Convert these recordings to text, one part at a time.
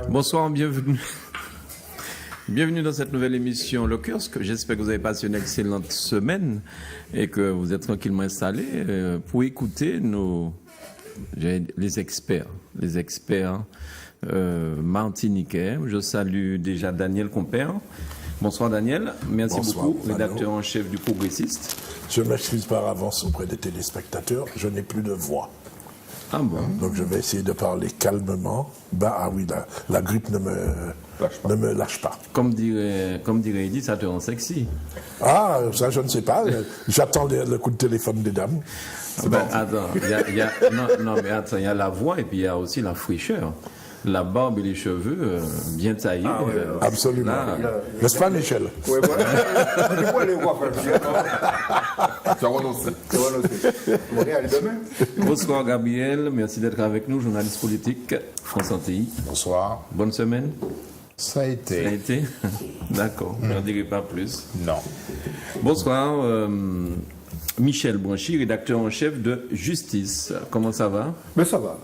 Bonsoir, bienvenue. Bienvenue dans cette nouvelle émission Le Kiosque. J'espère que vous avez passé une excellente semaine et que vous êtes tranquillement installés pour écouter les experts martiniquais. Je salue déjà Daniel Compère. Bonsoir Daniel, merci Bonsoir, beaucoup, rédacteur en chef du Progressiste. Je m'excuse par avance auprès des téléspectateurs, je n'ai plus de voix. Ah bon? Donc je vais essayer de parler calmement. La grippe ne me lâche pas. Comme dirait Edith, ça te rend sexy. Ah, ça je ne sais pas. J'attends le coup de téléphone des dames. Attends, mais attends, il y a la voix et puis il y a aussi la fraîcheur. La barbe et les cheveux bien taillés. Absolument. N'est-ce pas, Michel? Oui, voilà. Tu peux aller voir, frère. Tu as renoncé. On va aller demain. Bonsoir Gabriel, merci d'être avec nous, journaliste politique, France Antilles. Bonsoir. Bonne semaine. Ça a Ça a été. été? D'accord, je n'en dirai pas plus. Non. Bonsoir Michel Branchy, rédacteur en chef de Justice. Comment ça va? Mais ça va.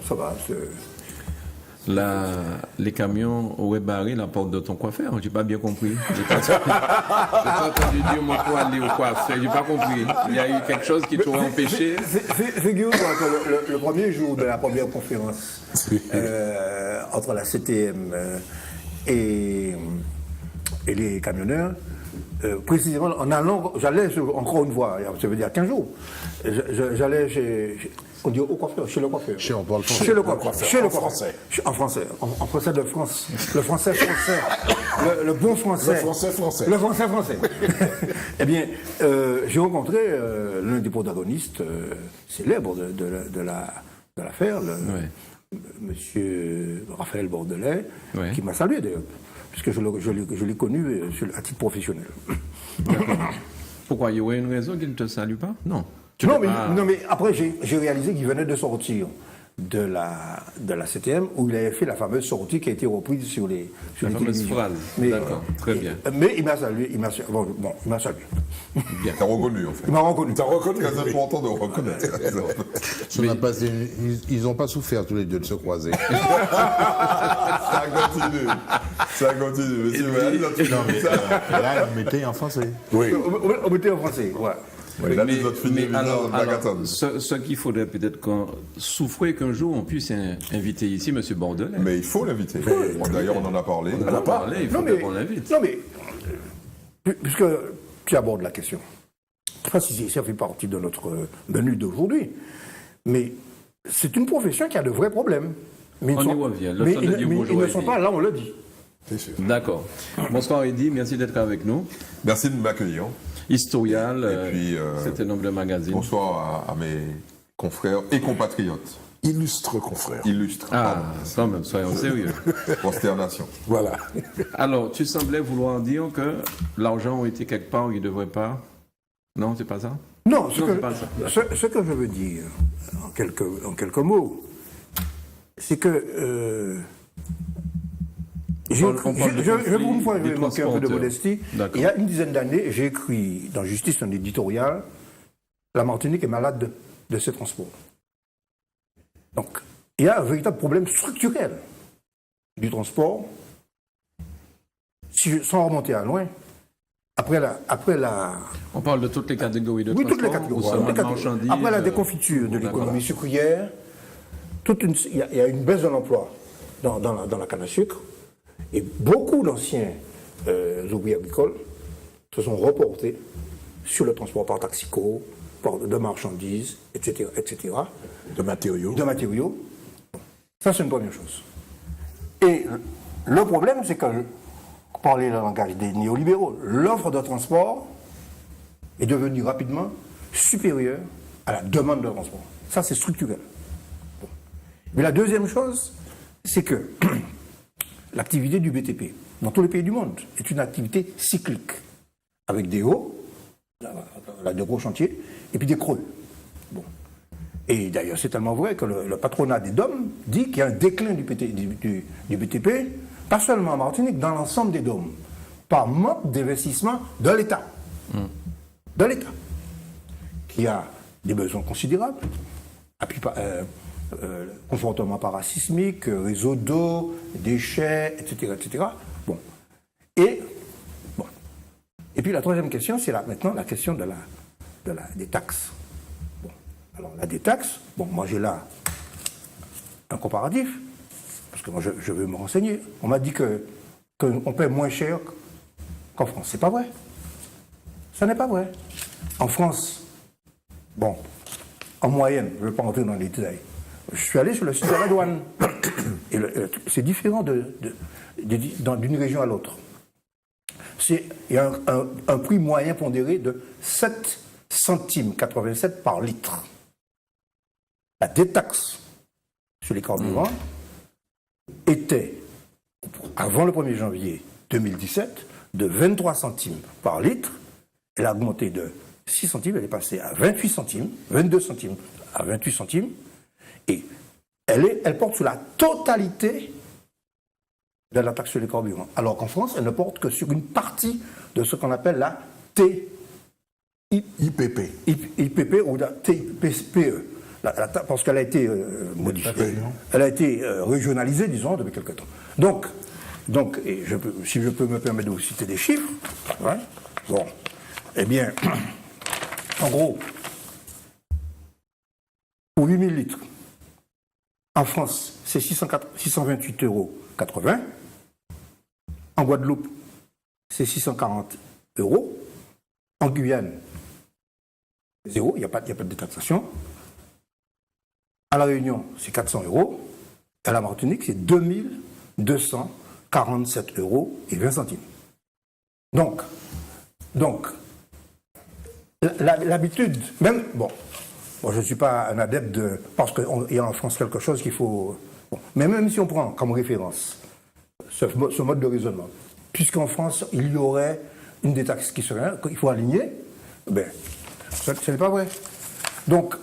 Les camions auraient barré la porte de ton coiffeur, j'ai pas bien compris. J'ai pas entendu dire moi pour aller au coiffeur, j'ai pas compris. Il y a eu quelque chose qui t'aurait empêché. Figure-toi que le premier jour de la première conférence entre la CTM et les camionneurs, précisément en allant, j'allais encore une fois, ça veut dire 15 jours, j'allais on dit au coiffeur, chez le coiffeur. Chez on parle français. Chez le coiffeur. Chez le français. En français. En français de France. Le français français. Le bon français. Le français français. Le français français. Eh bien, j'ai rencontré l'un des protagonistes célèbres de l'affaire, monsieur Raphaël Bordelais, qui m'a salué d'ailleurs, puisque je l'ai connu à titre professionnel. Pourquoi? Il y aurait une raison qu'il ne te salue pas? Non. Non, mais après, j'ai réalisé qu'il venait de sortir de la CTM, où il avait fait la fameuse sortie qui a été reprise sur les télévisions. D'accord, très bien. Mais il m'a salué. Il m'a salué. Bien. T'as reconnu, en fait. Il m'a reconnu. T'as reconnu? Très important de reconnaître. Ils n'ont pas souffert tous les deux de se croiser. Ça continue. Monsieur Valli, Là, ils mettaient en français. Oui. On mettait en français, ouais. Ce qu'il faudrait peut-être souffrir qu'un jour on puisse inviter ici M. Bordelais. Mais il faut l'inviter. D'ailleurs, on en a parlé. On en a parlé, il faut qu'on l'invite. Non, mais, puisque tu abordes la question, je ne sais pas si ça fait partie de notre menu d'aujourd'hui, mais c'est une profession qui a de vrais problèmes. Mais On y revient. Mais ils ne sont pas là, on le dit. C'est sûr. D'accord. Bonsoir Eddy, merci d'être avec nous. Merci de m'accueillir. Historial, Et puis, c'est un nombre de magazines. Bonsoir à mes confrères et compatriotes. Illustre confrère. Illustres. Ah, quand même, soyons sérieux. Consternation. Voilà. Alors, tu semblais vouloir dire que l'argent a été quelque part où il ne devrait pas. Non, c'est pas ça? Non, c'est pas ça. Ce que je veux dire, en quelques mots, c'est que je vais manquer un peu de modestie. Il y a une dizaine d'années, j'ai écrit dans Justice un éditorial, la Martinique est malade de ses transports. Donc, il y a un véritable problème structurel du transport. Sans remonter à loin, après la On parle de toutes les catégories de oui, transport. toutes les catégories. Ou seulement de marchandises, Après la déconfiture de l'économie sucrière, il y a une baisse de l'emploi dans la canne à sucre. Et beaucoup d'anciens ouvriers agricoles se sont reportés sur le transport par taxico, de marchandises, etc., etc. De matériaux. Ça, c'est une première chose. Et le problème, c'est que, pour parler le langage des néolibéraux, l'offre de transport est devenue rapidement supérieure à la demande de transport. Ça, c'est structurel. Bon. Mais la deuxième chose, c'est que l'activité du BTP, dans tous les pays du monde, est une activité cyclique, avec des hauts, de gros chantiers, et puis des creux. Bon. Et d'ailleurs, c'est tellement vrai que le patronat des DOM dit qu'il y a un déclin du BTP, pas seulement en Martinique, dans l'ensemble des DOM, par manque d'investissement de l'État. De l'État, qui a des besoins considérables, confortement parasismique, réseau d'eau, déchets, etc., etc. Bon. Et puis la troisième question, c'est maintenant la question des taxes. Bon. Alors la des taxes, bon, moi j'ai là un comparatif, parce que moi je veux me renseigner. On m'a dit qu'on paie moins cher qu'en France. C'est pas vrai. Ça n'est pas vrai. En France, bon, en moyenne, je ne vais pas rentrer dans les détails, je suis allé sur le site de la douane. Et c'est différent d'une région à l'autre. Il y a un prix moyen pondéré de 7 centimes 87 par litre. La détaxe sur les carburants était, avant le 1er janvier 2017, de 23 centimes par litre. Elle a augmenté de 6 centimes, elle est passée à 28 centimes, 22 centimes à 28 centimes. Et elle porte sur la totalité de la taxe sur les carburants. Alors qu'en France, elle ne porte que sur une partie de ce qu'on appelle la IPP ou la TPE. Parce qu'elle a été modifiée. Elle a été régionalisée, disons, depuis quelque temps. Donc si je peux me permettre de vous citer des chiffres, ouais, bon, eh bien, en gros, pour 8000 litres, en France, c'est 628,80 €. En Guadeloupe, c'est 640 €. En Guyane, zéro, il n'y a pas de détaxation. À La Réunion, c'est 400 €. À la Martinique, c'est 2247,20 €. Donc, l'habitude, même, bon, je ne suis pas un adepte de... Parce qu'il y a en France quelque chose qu'il faut... Bon, mais même si on prend comme référence ce mode de raisonnement, puisqu'en France, il y aurait une des taxes qui serait, qu'il faut aligner, ben, ce n'est pas vrai. Donc,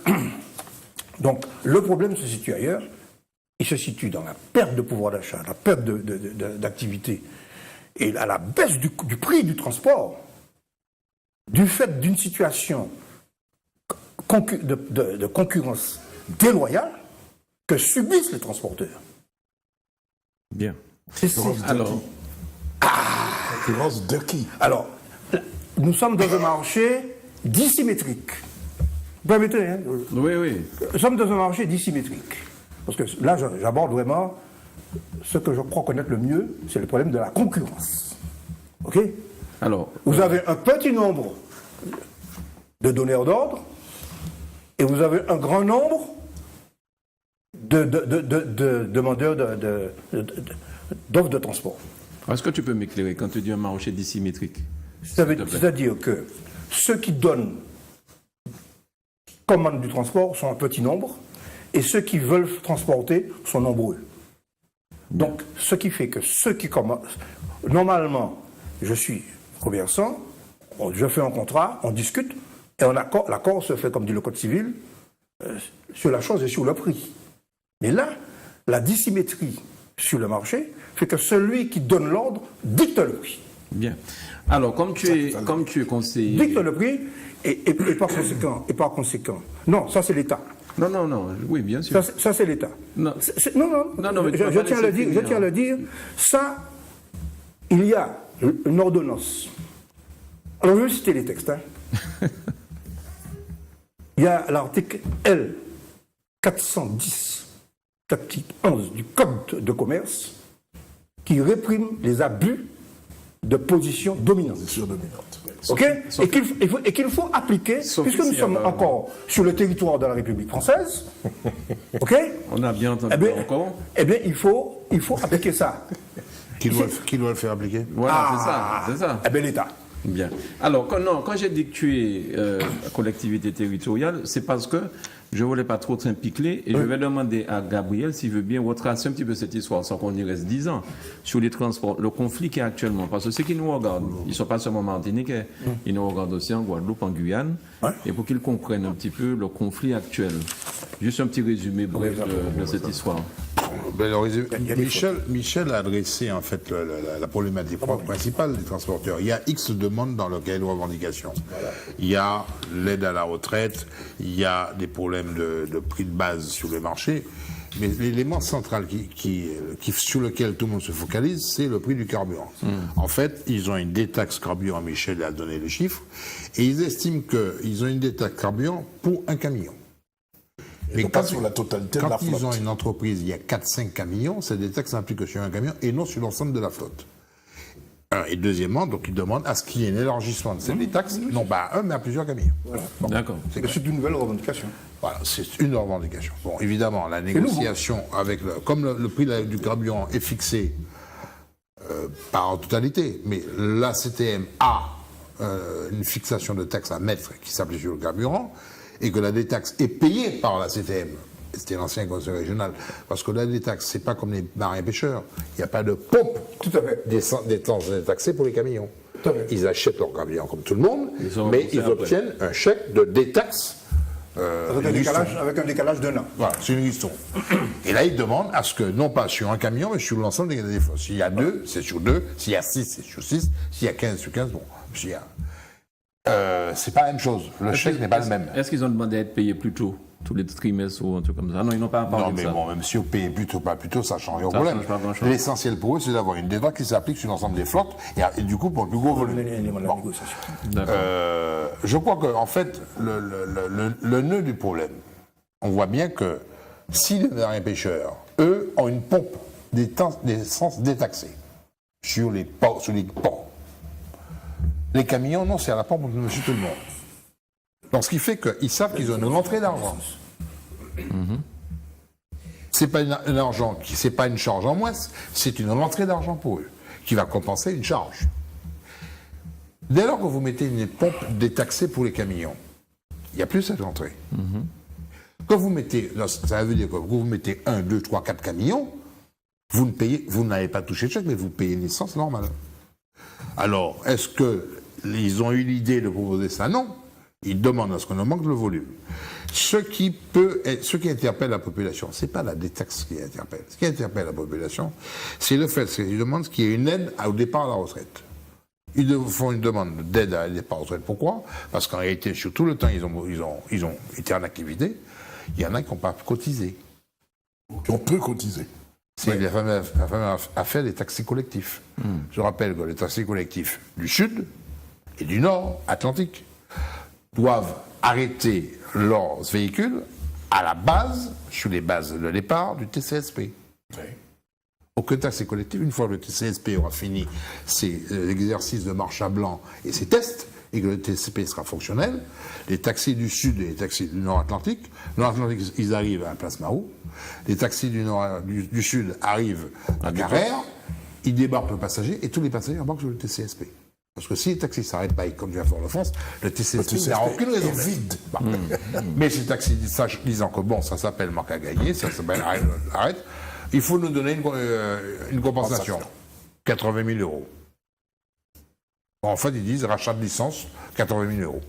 le problème se situe ailleurs. Il se situe dans la perte de pouvoir d'achat, la perte d'activité et à la baisse du prix du transport, du fait d'une situation de concurrence déloyale que subissent les transporteurs. Bien. Alors, concurrence de qui? Alors, nous sommes dans un marché dissymétrique. Vous permettez, hein? Oui. Nous sommes dans un marché dissymétrique. Parce que là, j'aborde vraiment ce que je crois connaître le mieux, c'est le problème de la concurrence. OK? Alors, vous avez un petit nombre de donneurs d'ordre et vous avez un grand nombre de demandeurs d'offres de transport. est-ce que tu peux m'éclairer quand tu dis un marché dissymétrique? C'est-à-dire que ceux qui donnent commande du transport sont un petit nombre et ceux qui veulent transporter sont nombreux. Donc, ce qui fait que ceux qui commandent... Normalement, je suis commerçant, je fais un contrat, on discute, et l'accord se fait, comme dit le Code civil, sur la chose et sur le prix. Mais là, la dissymétrie sur le marché fait que celui qui donne l'ordre dicte le prix. Bien. Alors, comme tu es conseiller... Dicte le prix, et par conséquent... Non, ça c'est l'État. Non, oui, bien sûr. Ça c'est l'État. Non, mais je tiens à le dire. Ça, il y a une ordonnance. Alors, je vais citer les textes. Il y a l'article L 410, chapitre 11 du Code de commerce qui réprime les abus de position dominante. OK ? Et qu'il faut appliquer, puisque nous sommes encore sur le territoire de la République française. OK ? On a bien entendu encore. Eh bien, il faut appliquer ça. Qui doit le faire appliquer? Voilà, c'est ça. Eh bien, l'État. Bien. Alors, quand j'ai dit que tu es collectivité territoriale, c'est parce que je ne voulais pas trop t'impiquer et je vais demander à Gabriel s'il veut bien retracer un petit peu cette histoire sans qu'on y reste 10 ans sur les transports, le conflit qui est actuellement. Parce que ceux qui nous regardent, ils ne sont pas seulement martiniquais, ils nous regardent aussi en Guadeloupe, en Guyane, et pour qu'ils comprennent un petit peu le conflit actuel. Juste un petit résumé bref de cette histoire. Michel a adressé en fait la problématique principale des transporteurs. Il y a X demandes dans le cahier de revendication. Il y a l'aide à la retraite, il y a des problèmes de prix de base sur le marché, mais l'élément central sur lequel tout le monde se focalise, c'est le prix du carburant. En fait, ils ont une détaxe carburant, Michel a donné le chiffre, et ils estiment qu'ils ont une détaxe carburant pour un camion. Mais pas sur la totalité de la flotte. Quand ils ont une entreprise, il y a 4-5 camions, c'est des taxes s'appliquent sur un camion et non sur l'ensemble de la flotte. Et deuxièmement, donc ils demandent à ce qu'il y ait un élargissement de ces taxes, non pas à un, mais à plusieurs camions. Voilà. D'accord. C'est une nouvelle revendication. Voilà, c'est une revendication. Bon, évidemment, la négociation avec comme le prix du carburant est fixé par en totalité, mais la CTM a une fixation de taxes à mettre qui s'applique sur le carburant, et que la détaxe est payée par la CTM. C'était l'ancien conseil régional. Parce que la détaxe, c'est pas comme les marins pêcheurs. Il n'y a pas de pompe d'essence détaxée pour les camions. Ils achètent leur carburant comme tout le monde, mais ils obtiennent un chèque de détaxe. Avec un décalage d'un an. Voilà, c'est une histoire. Et là, ils demandent à ce que, non pas sur un camion, mais sur l'ensemble des flottes. S'il y a 2, c'est sur 2. S'il y a 6, c'est sur 6. S'il y a 15, sur 15, bon. S'il y a... c'est pas la même chose. Le chèque n'est pas le même. Est-ce qu'ils ont demandé à être payés plus tôt, tous les trimestres ou un truc comme ça? Non, ils n'ont pas parlé Non, de mais ça. bon, même si vous payez plus tôt, pas plus tôt, ça change rien au Ça problème. change pas grand-chose. L'essentiel pour eux, c'est d'avoir une détaxe qui s'applique sur l'ensemble des flottes et du coup pour le plus gros volume. Bon. Je crois que, en fait, le nœud du problème, on voit bien que si les marins pêcheurs, eux, ont une pompe d'essence détaxée sur les ports, les camions, non, c'est à la pompe de monsieur tout le monde. Donc, ce qui fait qu'ils savent qu'ils ont une rentrée d'argent. C'est pas un argent, c'est pas une charge en moins, c'est une rentrée d'argent pour eux, qui va compenser une charge. Dès lors que vous mettez une pompe détaxée pour les camions, il n'y a plus cette rentrée. Quand vous mettez, ça veut dire que vous mettez 1, 2, 3, 4 camions, vous n'avez pas touché de chèque, mais vous payez une licence normale. Alors, est-ce qu'ils ont eu l'idée de proposer ça? Non. Ils demandent à ce qu'on augmente le volume. Ce qui interpelle la population, c'est pas la détaxe qui interpelle. Ce qui interpelle la population, c'est le fait qu'ils demandent qu'il y ait une aide au départ à la retraite. Ils font une demande d'aide à la départ à la retraite. Pourquoi? Parce qu'en réalité, sur tout le temps, ils ont été en activité. Il y en a qui n'ont pas cotisé. Qui ont peu cotisé. C'est la fameuse affaire des taxis collectifs. Je rappelle que les taxis collectifs du Sud et du Nord Atlantique doivent arrêter leurs véhicules à la base, sur les bases de départ du TCSP. Aucun taxi collectif, une fois que le TCSP aura fini ses exercices de marche à blanc et ses tests, et que le TCSP sera fonctionnel, les taxis du Sud et les taxis du Nord-Atlantique, ils arrivent à la place Mahou, les taxis du Sud arrivent à Carrère, ils débarquent le passager et tous les passagers embarquent sur le TCSP. Parce que si les taxis ne s'arrêtent pas, comme vient Fort-de-France, le TCSP n'a aucune raison d'être vide. Mais ces taxis disant que bon, ça s'appelle manque à gagner, ça s'appelle arrête, il faut nous donner une compensation. 80 000 euros. En fait, ils disent rachat de licence, 80 000 euros.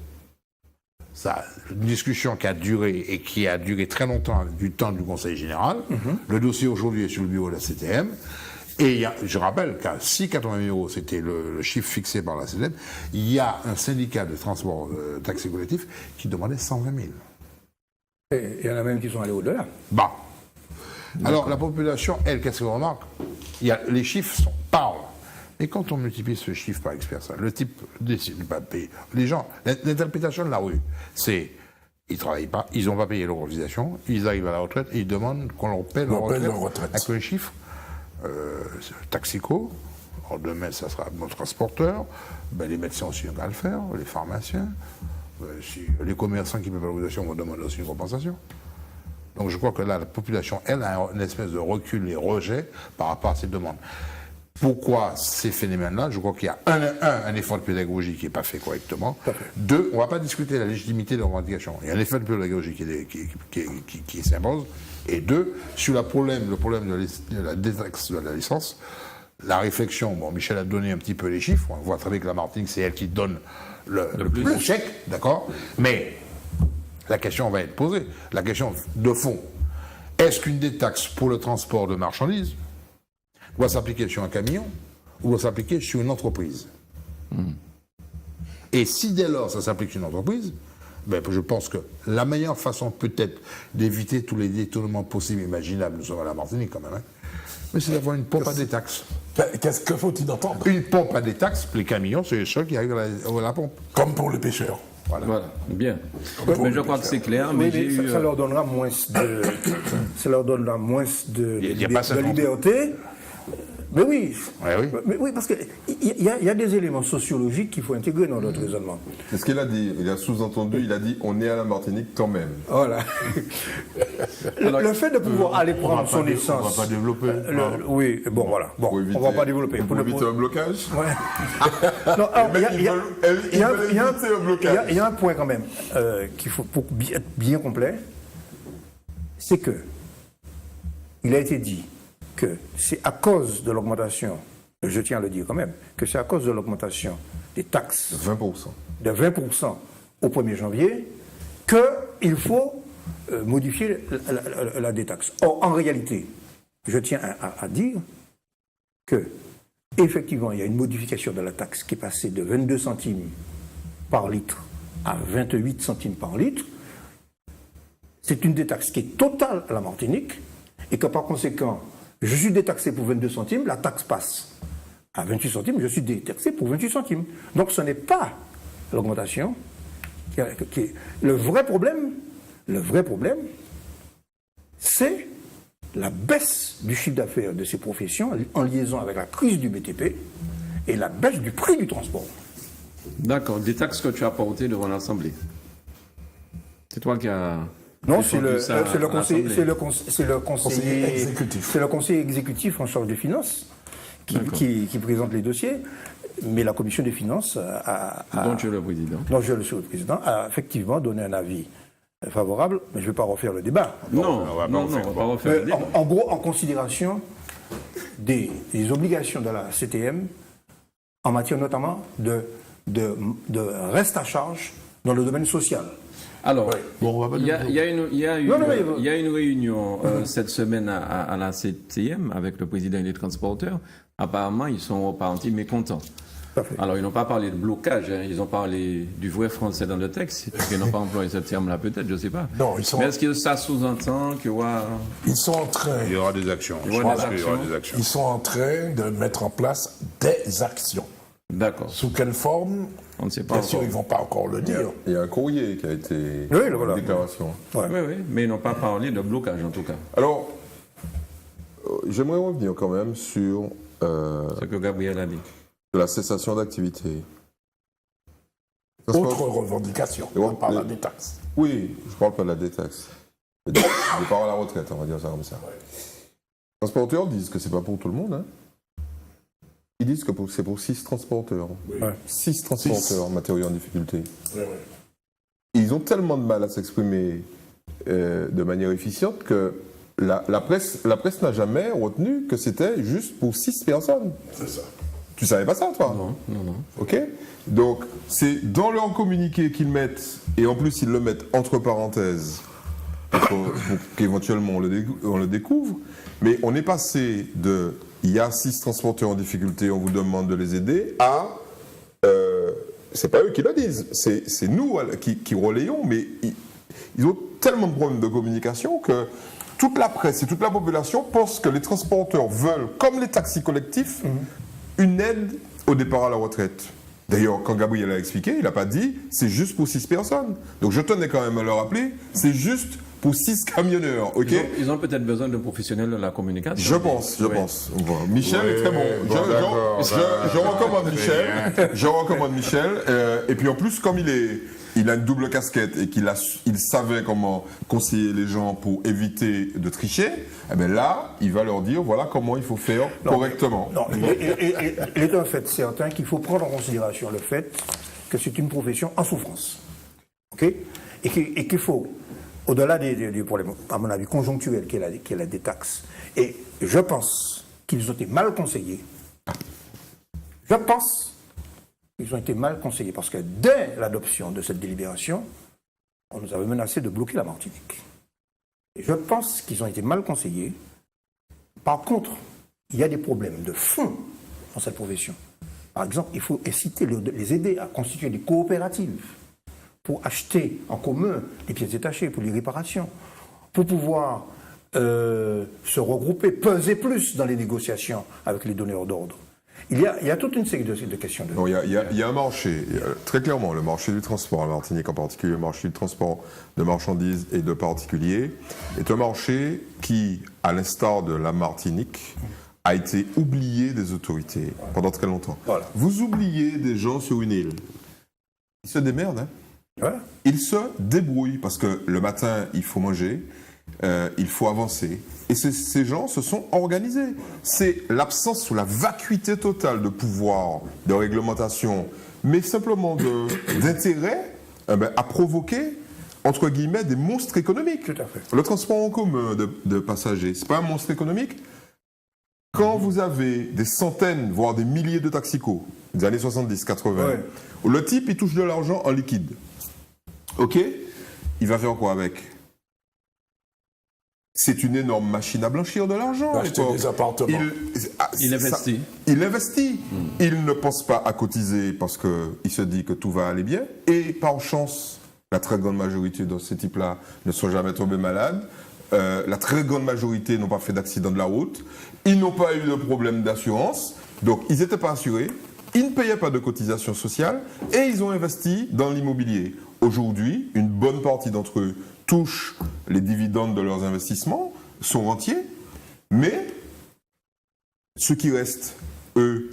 Ça, une discussion qui a duré et qui a duré très longtemps du temps du Conseil général. Le dossier aujourd'hui est sur le bureau de la CTM. Et je rappelle qu'à 80 000 euros, c'était le chiffre fixé par la CTM, il y a un syndicat de transport taxi collectif qui demandait 120 000. Et il y en a même qui sont allés au-delà. Bah. Alors, la population, elle, qu'est-ce qu'on remarque? Les chiffres parlent. Et quand on multiplie ce chiffre par X personnes, le type décide de ne pas payer. Les gens, l'interprétation de la rue, c'est ils ne travaillent pas, ils n'ont pas payé leur cotisation, ils arrivent à la retraite et ils demandent qu'on leur paie leur retraite. Avec le chiffre, Taxico, alors demain ça sera nos transporteurs, les médecins aussi ont qu'à le faire, les pharmaciens, les commerçants qui ne paient pas la cotisation vont demander aussi une compensation. Donc je crois que là, la population, elle, a une espèce de recul et rejet par rapport à ces demandes. Pourquoi ces phénomènes-là? Je crois qu'il y a un effort de pédagogie qui n'est pas fait correctement. Deux, on ne va pas discuter de la légitimité de la revendication. Il y a un effort de pédagogie qui s'impose. Et deux, sur le problème de la détaxe de la licence, la réflexion, bon, Michel a donné un petit peu les chiffres, on voit très bien que la Martinique, c'est elle qui donne le chèque, d'accord? Mais la question va être posée, la question de fond. est-ce qu'une détaxe pour le transport de marchandises doit s'appliquer sur un camion ou doit s'appliquer sur une entreprise? Et si dès lors ça s'applique sur une entreprise, ben, je pense que la meilleure façon peut-être d'éviter tous les détournements possibles et imaginables, nous sommes à la Martinique quand même, hein, mais c'est d'avoir une pompe à détaxe. Qu'est-ce que faut-il entendre? Une pompe à détaxe, les camions, c'est ceux qui arrivent à la pompe. Comme pour les pêcheurs. Voilà, bien. Mais je crois que c'est clair. Mais j'ai eu, ça leur donnera moins de, ça leur donnera moins de, Il y a pas ça de non plus. liberté. Mais oui, Ouais, oui. mais oui, parce qu'il y a des éléments sociologiques qu'il faut intégrer dans notre raisonnement. C'est ce qu'il a dit. Il a sous-entendu, il a dit on est à la Martinique quand même. Voilà. Le fait de pouvoir aller prendre son essence. On va pas développer. Oui, bon, voilà. Bon, Pour éviter, on va pas développer. Pour éviter un blocage. Ouais. Non, alors, il y a un point quand même qu'il faut pour être bien complet, c'est que il a été dit que c'est à cause de l'augmentation, je tiens à le dire quand même, que c'est à cause de l'augmentation des taxes 20%. de 20% au 1er janvier qu'il faut modifier la détaxe. Or, en réalité, je tiens à dire que effectivement, il y a une modification de la taxe qui est passée de 22 centimes par litre à 28 centimes par litre. C'est une détaxe qui est totale à la Martinique et que par conséquent, je suis détaxé pour 22 centimes, la taxe passe à 28 centimes, je suis détaxé pour 28 centimes. Donc ce n'est pas l'augmentation qui est... Le vrai problème, c'est la baisse du chiffre d'affaires de ces professions en liaison avec la crise du BTP et la baisse du prix du transport. d'accord, des taxes que tu as portées devant l'Assemblée. C'est toi qui as... Non, défendu ça à l'Assemblée. c'est le conseiller exécutif. C'est le conseiller exécutif en charge des finances qui présente les dossiers, mais la commission des finances dont tu es le président. dont je suis le président, a effectivement donné un avis favorable, mais je ne vais pas refaire le débat. Non, on va pas refaire le débat. En gros, en considération des obligations de la CTM, en matière notamment de reste à charge dans le domaine social. Alors, Bon, on va pas il y a une réunion Mhm. cette semaine à la CTM avec le président et les transporteurs. Apparemment, ils sont repartis mécontents. Tout à fait. Alors, ils n'ont pas parlé de blocage, hein. Ils ont parlé du vrai français dans le texte. Ils n'ont pas employé ce terme-là, peut-être, je ne sais pas. Non, ils sont- Mais est-ce que ça sous-entend que... Ils sont en train, Il y aura des actions. Il y aura des actions. ils sont en train de mettre en place des actions. D'accord, Sous quelle forme? on ne sait pas Bien sûr, encore. ils ne vont pas encore le dire. Il y a un courrier qui a été. Oui, voilà. Une déclaration. Oui, oui, mais ils n'ont pas parlé de blocage, en tout cas. Alors, j'aimerais revenir quand même sur Ce que Gabriel a dit. la cessation d'activité. Autre revendication, Et on parle ouais. des taxes. Oui, je ne parle pas de la détaxe. Le départ à la retraite, on va dire ça comme ça. Les transporteurs disent que c'est pas pour tout le monde. Hein. Ils disent que c'est pour 6 transporteurs. Ouais. 6 transporteurs matériaux en difficulté. Ouais, ouais. Ils ont tellement de mal à s'exprimer de manière efficiente que la presse n'a jamais retenu que c'était juste pour 6 personnes. C'est ça. Tu savais pas ça, toi? Non, non, non. Ok? Donc, c'est dans leur communiqué qu'ils mettent, et en plus ils le mettent entre parenthèses, pour qu'éventuellement on le découvre, mais on est passé de il y a 6 transporteurs en difficulté, on vous demande de les aider, à c'est pas eux qui le disent, c'est nous qui relayons, mais ils ont tellement de problèmes de communication que toute la presse et toute la population pensent que les transporteurs veulent, comme les taxis collectifs, une aide au départ à la retraite. D'ailleurs, quand Gabriel a expliqué, il n'a pas dit c'est juste pour 6 personnes. Donc je tenais quand même à le rappeler, c'est juste pour 6 camionneurs, ok? Ils ont peut-être besoin de professionnels de la communication. Je pense. Voilà. Michel est très bon. Je recommande Michel. Je recommande Michel. Et puis en plus, comme il a une double casquette et il savait comment conseiller les gens pour éviter de tricher, eh bien là, il va leur dire voilà comment il faut faire correctement. Non, il est un fait certain qu'il faut prendre en considération le fait que c'est une profession en souffrance. OK? Et qu'il faut, au-delà des problèmes, à mon avis, conjoncturels qu'est la détaxe, et je pense qu'ils ont été mal conseillés. Je pense qu'ils ont été mal conseillés parce que dès l'adoption de cette délibération, on nous avait menacé de bloquer la Martinique. Je pense qu'ils ont été mal conseillés. Par contre, il y a des problèmes de fond dans cette profession. Par exemple, il faut inciter, les aider à constituer des coopératives pour acheter en commun les pièces détachées pour les réparations, pour pouvoir se regrouper, peser plus dans les négociations avec les donneurs d'ordre. Il y a toute une série de questions. Non, il y a un marché, très clairement, le marché du transport en Martinique en particulier, le marché du transport de marchandises et de particuliers, est un marché qui, à l'instar de la Martinique, a été oublié des autorités pendant très longtemps. Voilà. Vous oubliez des gens sur une île. Ils se démerdent, hein. Ouais. Ils se débrouillent parce que le matin, il faut manger, il faut avancer. Et ces gens se sont organisés. C'est l'absence ou la vacuité totale de pouvoir, de réglementation, mais simplement d'intérêt à provoquer, entre guillemets, des monstres économiques. Tout à fait. Le transport en commun de passagers, c'est pas un monstre économique. Quand vous avez des centaines, voire des milliers de taxicos, des années 70-80, Ouais. où le type, il touche de l'argent en liquide. OK? Il va faire quoi avec? C'est une énorme machine à blanchir de l'argent. Acheter des appartements. Il investit. Il investit. Il ne pense pas à cotiser parce qu'il se dit que tout va aller bien. Et par chance, la très grande majorité de ces types-là ne sont jamais tombés malades. La très grande majorité n'ont pas fait d'accident de la route. Ils n'ont pas eu de problème d'assurance. Donc, ils n'étaient pas assurés. Ils ne payaient pas de cotisation sociale. Et ils ont investi dans l'immobilier. Aujourd'hui, une bonne partie d'entre eux touchent les dividendes de leurs investissements, sont rentiers. Mais ceux qui restent, eux,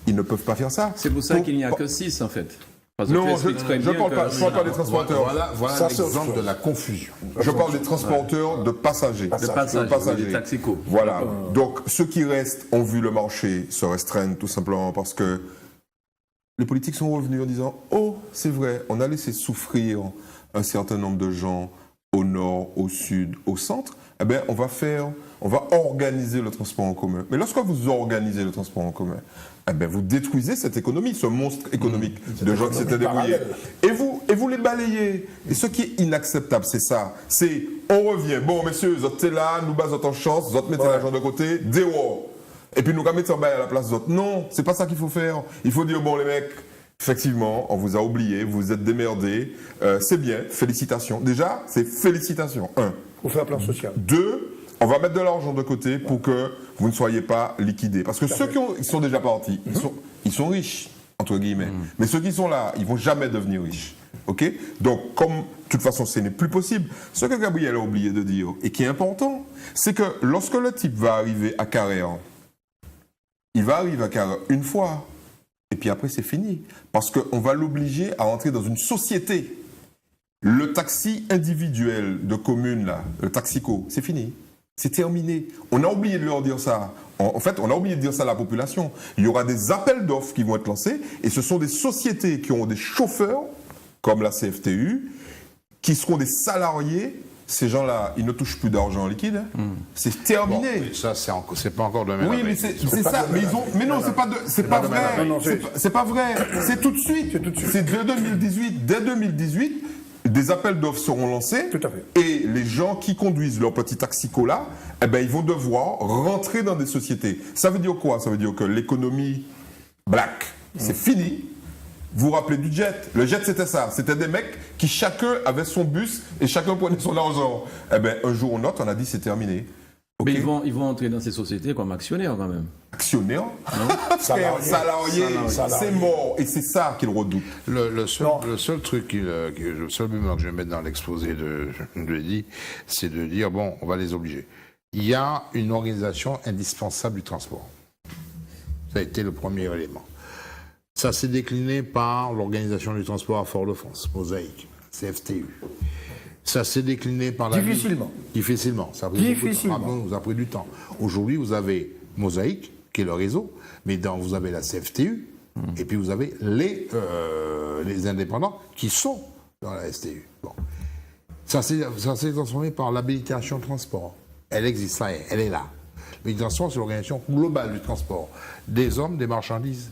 ils ne peuvent pas faire ça. C'est pour ça qu'il n'y a que 6 en fait. Parce que Non, tu expliques très je bien ne parle pas des transporteurs. Voilà Ça, c'est autre l'exemple chose. de la confusion. Je parle des transporteurs de passagers. de passage, des taxicos. Voilà. Donc, ceux qui restent ont vu le marché se restreindre tout simplement parce que les politiques sont revenus en disant « Oh, c'est vrai, on a laissé souffrir un certain nombre de gens au nord, au sud, au centre. Eh bien, on va organiser le transport en commun. » Mais lorsque vous organisez le transport en commun, eh bien, vous détruisez cette économie, ce monstre économique de gens qui s'étaient débrouillés. Et vous les balayez. Et ce qui est inacceptable, c'est ça. C'est, on revient. Bon, messieurs, vous êtes là, nous bas, vous êtes en chance, vous mettez l'argent de côté, dehors. Et puis nous allons mettre en bail à la place d'autres. Non, c'est pas ça qu'il faut faire. Il faut dire, bon, les mecs, effectivement, on vous a oublié, vous vous êtes démerdés. C'est bien, félicitations. Déjà, c'est félicitations. 1. Pour faire un plan social. 2, on va mettre de l'argent de côté pour que vous ne soyez pas liquidés. Parce que ceux qui sont déjà partis, ils sont riches, entre guillemets. Mais ceux qui sont là, ils vont jamais devenir riches. OK? Donc, comme, de toute façon, ce n'est plus possible, ce que Gabriel a oublié de dire, et qui est important, c'est que lorsque le type va arriver à Carrère, il va arriver à Carrère une fois, et puis après, c'est fini. Parce qu'on va l'obliger à entrer dans une société. Le taxi individuel de commune, là, le taxico, c'est fini. C'est terminé. On a oublié de leur dire ça. En fait, on a oublié de dire ça à la population. Il y aura des appels d'offres qui vont être lancés, et ce sont des sociétés qui ont des chauffeurs, comme la CFTU, qui seront des salariés. Ces gens-là, ils ne touchent plus d'argent en liquide. C'est terminé. Bon, ça, c'est pas encore demain. Oui, mais c'est ça. Mais non, c'est pas vrai. Non, C'est pas vrai. C'est tout de suite. C'est dès 2018. Dès 2018, des appels d'offres seront lancés. Tout à fait. Et les gens qui conduisent leur petit taxico là, ils vont devoir rentrer dans des sociétés. Ça veut dire quoi? Ça veut dire que l'économie black, c'est fini. Vous vous rappelez du jet? Le jet, c'était ça. C'était des mecs qui chacun avait son bus et chacun prenait son argent. Un jour ou l'autre, on a dit c'est terminé. Mais Ok. ils vont entrer dans ces sociétés comme actionnaires quand même. Actionnaire, Salarié. c'est mort. Et c'est ça qu'ils redoutent. Le seul truc, le seul bémol que je vais mettre dans l'exposé de Eddy, c'est de dire, bon, on va les obliger. Il y a une organisation indispensable du transport. Ça a été le premier élément. Ça s'est décliné par l'organisation du transport à Fort-de-France, Mosaïque, CFTU. Ça s'est décliné par la... Difficilement. Difficilement. Ça a pris Difficilement. beaucoup de temps. Ça a pris du temps. Aujourd'hui, vous avez Mosaïque, qui est le réseau, mais vous avez la CFTU, et puis vous avez les indépendants qui sont dans la STU. Bon. Ça s'est transformé par l'habilitation transport. Elle existe, ça, elle est là. L'habilitation, c'est l'organisation globale du transport. Des hommes, des marchandises.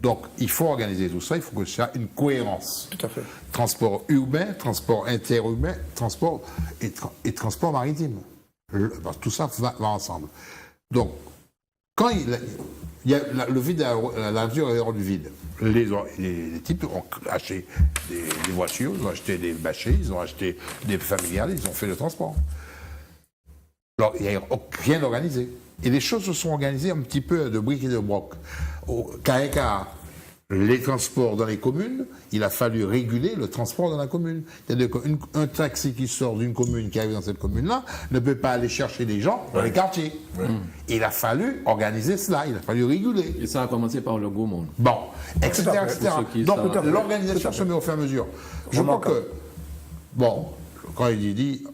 Donc, il faut organiser tout ça, il faut que ça ait une cohérence. Tout à fait. Transport urbain, transport interurbain, transport et transport maritime. Tout ça va ensemble. Donc, quand il y a le vide, la nature est hors du vide. Les types ont acheté des voitures, ils ont acheté des bâchers, ils ont acheté des familiales, ils ont fait le transport. Alors, il n'y a rien d'organisé. Et les choses se sont organisées un petit peu de briques et de broc. Au cas les transports dans les communes, il a fallu réguler le transport dans la commune. C'est-à-dire qu'un taxi qui sort d'une commune, qui arrive dans cette commune-là, ne peut pas aller chercher des gens dans les quartiers. Il a fallu organiser cela, il a fallu réguler. Et ça a commencé par le Gaumont. Bon, etc. Donc ça- l'organisation se met au fur et à mesure. Je crois que, bon, quand il dit,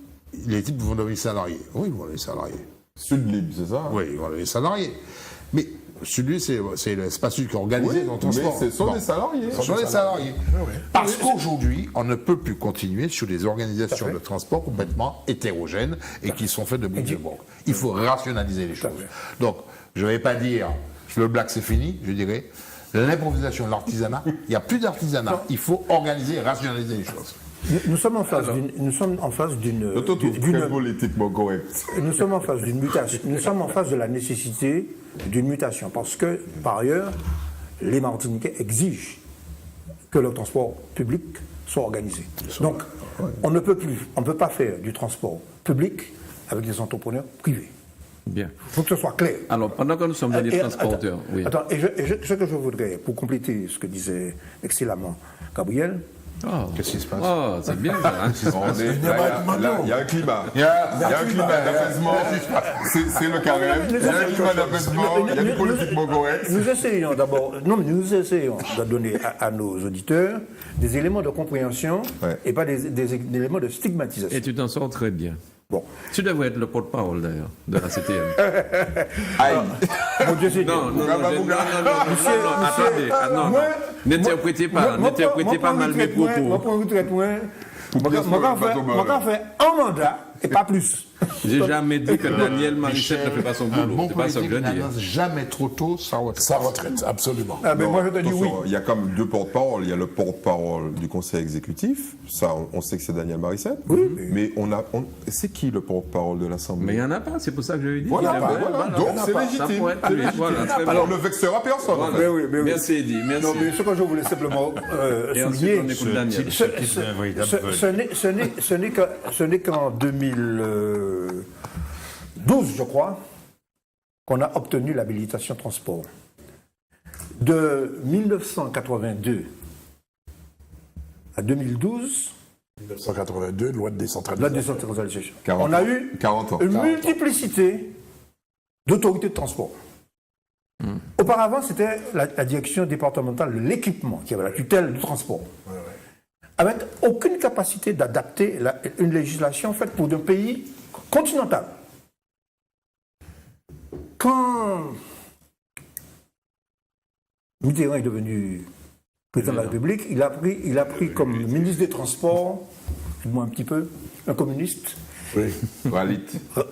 les types vont devenir salariés. Oui, ils vont devenir salariés. Sud Libre, c'est ça? Oui, ils vont devenir salariés. Mais celui, c'est l'espace sud qui a organisé son mais transport. ce sont Bon. des salariés. Ce sont des salariés. Parce qu'aujourd'hui, on ne peut plus continuer sur des organisations de transport complètement hétérogènes et qui sont faites de briques et de broc. Il faut rationaliser les choses. Donc, je ne vais pas dire le black c'est fini, je dirais l'improvisation, l'artisanat. Il n'y a plus d'artisanat. Il faut organiser et rationaliser les choses. Nous sommes en phase d'une Le toto très politiquement correct. nous sommes en phase d'une mutation. Nous sommes en phase de la nécessité d'une mutation parce que, par ailleurs, les Martiniquais exigent que le transport public soit organisé. Donc, on ne peut pas faire du transport public avec des entrepreneurs privés. Bien. Il faut que ce soit clair. Alors, pendant que nous sommes dans les transporteurs, oui. Attends, ce que je voudrais, pour compléter ce que disait excellemment Gabriel, Qu'est-ce qui se passe? Oh, c'est bien ça. Hein? Il y a un climat. Il y a un climat d'apaisement. C'est le carême. Il y a un climat d'apaisement. Il y a du politiquement correct. nous essayons d'abord, nous essayons de donner à nos auditeurs des éléments de compréhension et pas des éléments de stigmatisation. Et tu t'en sors très bien. Bon. Tu devrais être le porte-parole d'ailleurs de la CTM. Aïe. Mon Dieu, c'est Non, Dieu. attendez. Non. N'interprétez pas mal mes propos. Moi, pour retraite, moi, fait un mandat et pas plus. J'ai jamais dit que Daniel Marichette ne fait pas son Un boulot. bon C'est pas ça que je politique dis. n'annonce jamais trop tôt sa retraite. Sa retraite, absolument. Ah, mais moi, je te dis oui. Attention, il y a comme deux porte-paroles. Il y a le porte-parole du conseil exécutif. Ça, on sait que c'est Daniel Marissette. Oui. Mais c'est qui le porte-parole de l'Assemblée? Mais il n'y en a pas, c'est pour ça que je lui dis. Voilà, Il y a- voilà. Donc c'est Ça légitime. pourrait être lui. Voilà, très bien. Alors ne vexera personne. Voilà. Mais oui. Merci Eddy, merci. Non, mais ce que je voulais simplement Et ensuite, souligner, on écoute Daniel. ce n'est qu'en 2012, je crois, qu'on a obtenu l'habilitation transport. De 1982 à 2012, 1982, loi de la décentralisation. décentralisation. 40 On a eu 40 ans. une multiplicité d'autorités de transport. Auparavant, c'était la direction départementale de l'équipement qui avait la tutelle du transport. Avec aucune capacité d'adapter une législation faite pour un pays continental. Quand Mitterrand est devenu président de la République, il a pris comme ministre des Transports, dites-moi un petit peu, un communiste. Oui. Ralit.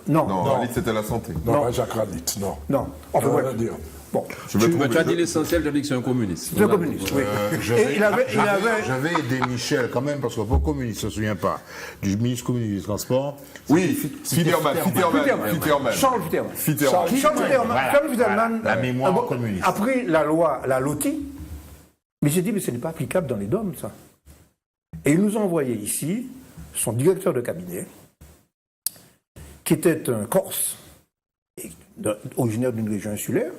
Non, Non, Ralit, c'était la santé. Non, pas Jacques Radit, non. non. Enfin, Rien ouais. à dire. Bon. Mais tu as dit l'essentiel, tu as dit que c'est un communiste. C'est un communiste, oui. Et il avait J'avais aidé Michel quand même, parce que pour communiste, ne se souvient pas du ministre communiste du Transport. Oui, Fitterman. Charles Fitterman. Fitterman. Charles Fitterman La mémoire communiste. a pris la loi, la LOTI, mais j'ai dit, mais ce n'est pas applicable dans les DOM, ça. Et il nous a envoyé ici son directeur de cabinet, qui était un Corse, originaire d'une région insulaire,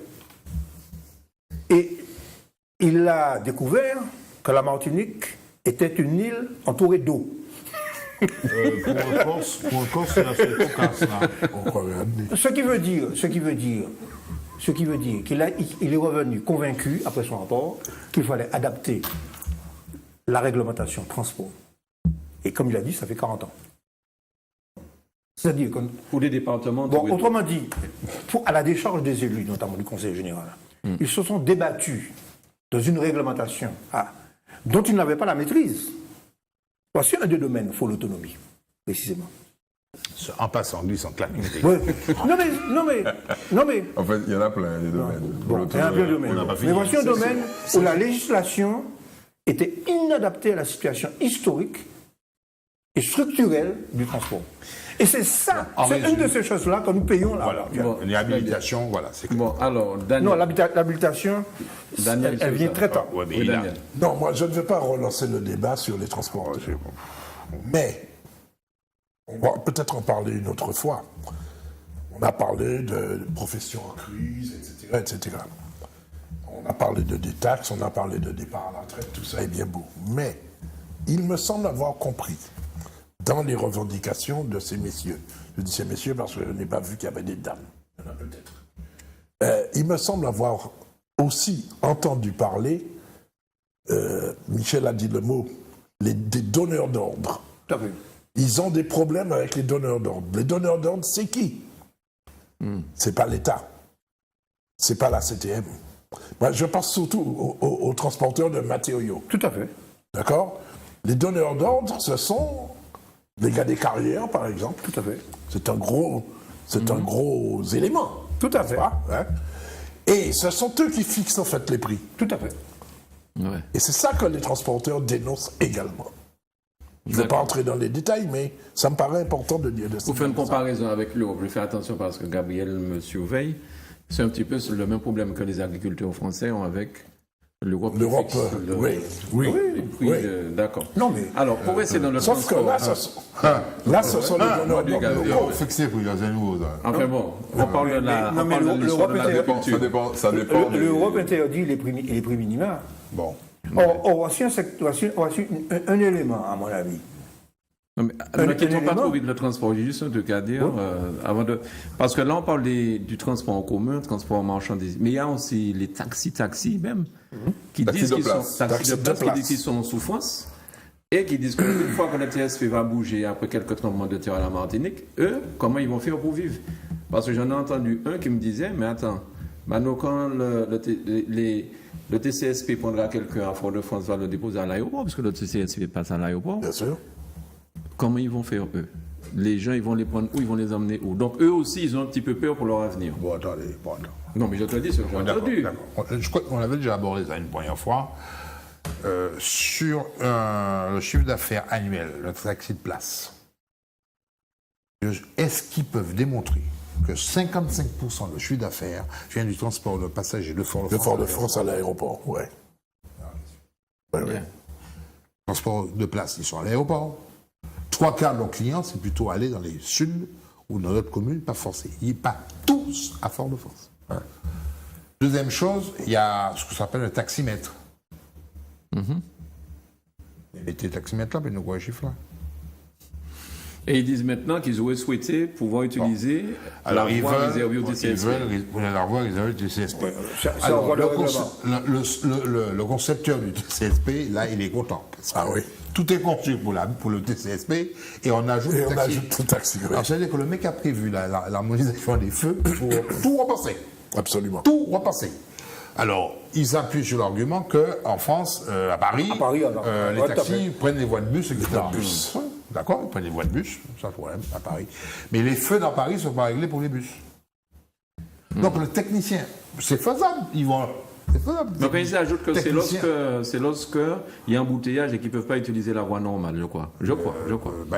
et il a découvert que la Martinique était une île entourée d'eau. Pour un Corse, c'est la seule cocasse, là. On croirait admis. Ce qui veut dire qu'il est revenu convaincu, après son rapport, qu'il fallait adapter la réglementation transport. Et comme il a dit, ça fait 40 ans. C'est-à-dire que, Pour les départements, bon, autrement dit, à la décharge des élus, notamment du Conseil général, ils se sont débattus dans une réglementation dont ils n'avaient pas la maîtrise. Voici un des domaines, il faut l'autonomie, précisément. En passant, glisse en claque. Oui. Non mais, En fait, il y en a plein, des domaines. bon, il y a un peu de domaines. on n'a pas Mais fini. voici un domaine où la législation était inadaptée à la situation historique et structurelle du transport. Et c'est ça, En c'est une résumé. de ces choses-là que nous payons là. Voilà. Bon, L'habilitation, voilà, c'est clair. Bon, alors, Daniel. Non, l'habilitation, Daniel elle vient Sousa. très tard. Ouais, mais Oui, il a- Daniel. Non, moi, je ne vais pas relancer le débat sur les transports. Mais, on va peut-être en parler une autre fois. On a parlé de profession en crise, etc., etc. On a parlé de des taxes, on a parlé de départ à la retraite, tout ça est bien beau. Mais, il me semble avoir compris, dans les revendications de ces messieurs, je dis ces messieurs parce que je n'ai pas vu qu'il y avait des dames, il y en a peut-être. Il me semble avoir aussi entendu parler, Michel a dit le mot, des donneurs d'ordre. Tout à fait. Ils ont des problèmes avec les donneurs d'ordre. Les donneurs d'ordre, c'est qui C'est pas l'État. C'est pas la CTM. Moi, je pense surtout aux transporteurs de matériaux. Tout à fait. D'accord? Les donneurs d'ordre, ce sont les gars des carrières, par exemple. Tout à fait. C'est un gros élément. Tout à fait. Hein? Et ce sont eux qui fixent en fait les prix. Tout à fait. Ouais. Et c'est ça que les transporteurs dénoncent également. Je ne vais pas D'accord. entrer dans les détails, mais ça me paraît important de dire de Pour faire une comparaison avec l'Europe, je fais attention parce que Gabriel me surveille. C'est un petit peu le même problème que les agriculteurs français ont avec l'Europe. qui L'Europe, fixe oui. les prix oui. D'accord. Non, mais- Alors, pour rester dans le Sauf que transport. là, ce sont les donneurs moi, du d'ordre gars, locaux. Fixé pour les nouveaux. Enfin bon, on parle de la. non, on mais parle de l'histoire l'Europe de était- l'agriculture. Ça dépend. L'Europe interdit les prix minima. Bon. Or, voici un élément, à mon avis. Non, mais ne quittons pas élément. trop vite le transport. J'ai juste un truc à dire avant de. Parce que là, on parle du transport en commun, transport en marchandises. Mais il y a aussi les taxis même, qui Taxis disent de qu'ils sont, place. taxis de place, qui disent qu'ils sont en souffrance. Et qui disent qu'une fois que le TSP va bouger après quelques tremblements de terre à la Martinique, eux, comment ils vont faire pour vivre? Parce que j'en ai entendu un qui me disait, mais attends, maintenant quand le TCSP prendra quelqu'un à Fort-de-France, va le déposer à l'aéroport, parce que le TCSP passe à l'aéroport, Bien sûr. comment ils vont faire eux? Les gens, ils vont les prendre où? Ils vont les emmener où? Donc eux aussi, ils ont un petit peu peur pour leur avenir. Bon, attendez. Bon, attends. Non, mais je te le dis, c'est ce que j'ai D'accord, entendu. d'accord. Je crois qu'on avait déjà abordé ça une première fois. Sur le chiffre d'affaires annuel, le taxi de place, est-ce qu'ils peuvent démontrer que 55% de chiffre d'affaires vient du transport de passagers de De Fort-de-France Fort-de-France à l'aéroport, ouais. Ouais, ouais. Transport de place, ils sont à l'aéroport. 3/4 de nos clients, c'est plutôt aller dans les suds ou dans d'autres communes, pas forcé. Ils pas tous à Fort-de-France. Hein. Deuxième chose, il y a ce qu'on appelle le taximètre. Mettez le taximètre là, puis nous voyons les chiffres là. Et ils disent maintenant qu'ils auraient souhaité pouvoir utiliser la voie réservée au TCSP. la voie réservée du TCSP. Ça Alors, envoie le le concepteur du TCSP, là, il est content. Parce que Ah oui. tout est conçu pour le TCSP et on ajoute Et le on taxi. ajoute le taxi, oui. Alors, ça veut dire que le mec a prévu l'harmonisation des feux pour tout repasser. Absolument. Tout repasser. Alors, ils appuient sur l'argument qu'en France, à Paris, les ouais, tout à taxis fait. prennent les voies de bus, etc. Ouais, d'accord, ils prennent les voies de bus, ça le problème, à Paris. Mais les feux dans Paris ne sont pas réglés pour les bus. Donc le technicien, c'est faisable, ils vont... C'est faisable. Donc ils ajoutent que Technicien. c'est lorsque il y a embouteillage et qu'ils ne peuvent pas utiliser la voie normale, je crois. Je crois.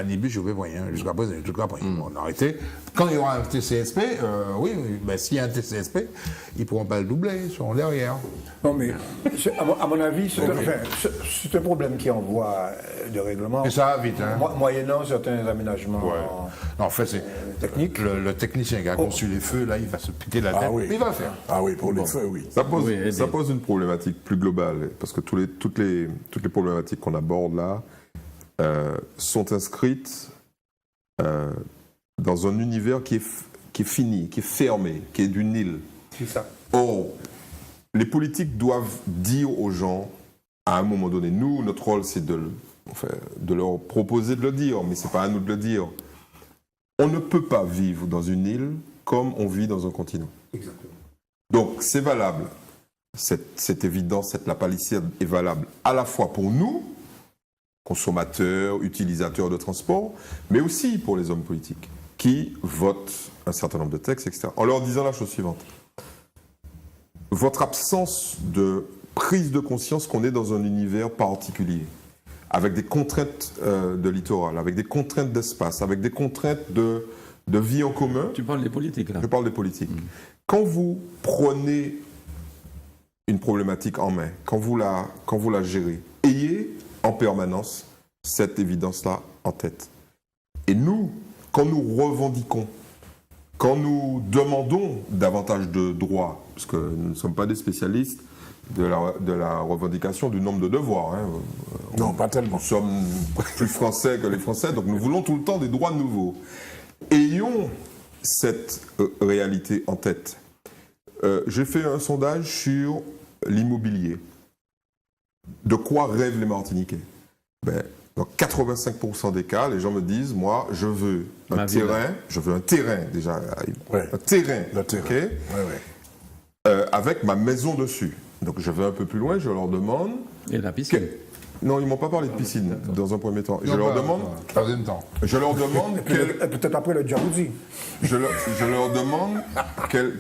Les bus, je vais moyen. Jusqu'à présent, tout cas, on a arrêté. Quand il y aura un TCSP, oui, ben, s'il y a un TCSP, ils ne pourront pas le doubler, ils seront derrière. Non, mais à mon avis, c'est un problème qui est en voie de règlement. Et ça va vite, hein. Moyennant certains aménagements Non, en fait, c'est techniques. le technicien qui a conçu les feux, là, il va se piquer la tête. Ah oui. Mais il va le faire. Ah oui, pour les feux, oui. Ça pose une problématique plus globale, parce que toutes les problématiques qu'on aborde là sont inscrites dans un univers qui est fini, qui est fermé, qui est d'une île. C'est ça. Or, les politiques doivent dire aux gens, à un moment donné, nous, notre rôle, c'est de leur proposer de le dire, mais ce n'est pas à nous de le dire. On ne peut pas vivre dans une île comme on vit dans un continent. Exactement. Donc, c'est valable. Cette évidence, la palissade est valable à la fois pour nous consommateurs, utilisateurs de transport, mais aussi pour les hommes politiques qui votent un certain nombre de textes, etc. En leur disant la chose suivante. Votre absence de prise de conscience qu'on est dans un univers particulier, avec des contraintes de littoral, avec des contraintes d'espace, avec des contraintes de vie en commun. Tu parles des politiques, là. Je parle des politiques. Quand vous prenez une problématique en main, quand vous la gérez, ayez en permanence cette évidence-là en tête. Et nous, quand nous revendiquons, quand nous demandons davantage de droits, parce que nous ne sommes pas des spécialistes de la revendication du nombre de devoirs. Hein. Non, pas tellement. Nous sommes plus français que les Français, donc nous voulons tout le temps des droits nouveaux. Ayons cette réalité en tête. J'ai fait un sondage sur l'immobilier. De quoi rêvent les Martiniquais? Dans 85% des cas, les gens me disent, moi, je veux un terrain déjà, Ouais. un terrain, Le terrain. ok, Ouais. avec ma maison dessus. Donc je vais un peu plus loin, je leur demande... Et la piscine. Non, ils m'ont pas parlé de piscine dans un premier temps. Je leur demande... Troisième temps. Je leur demande Peut-être après le jacuzzi. je leur demande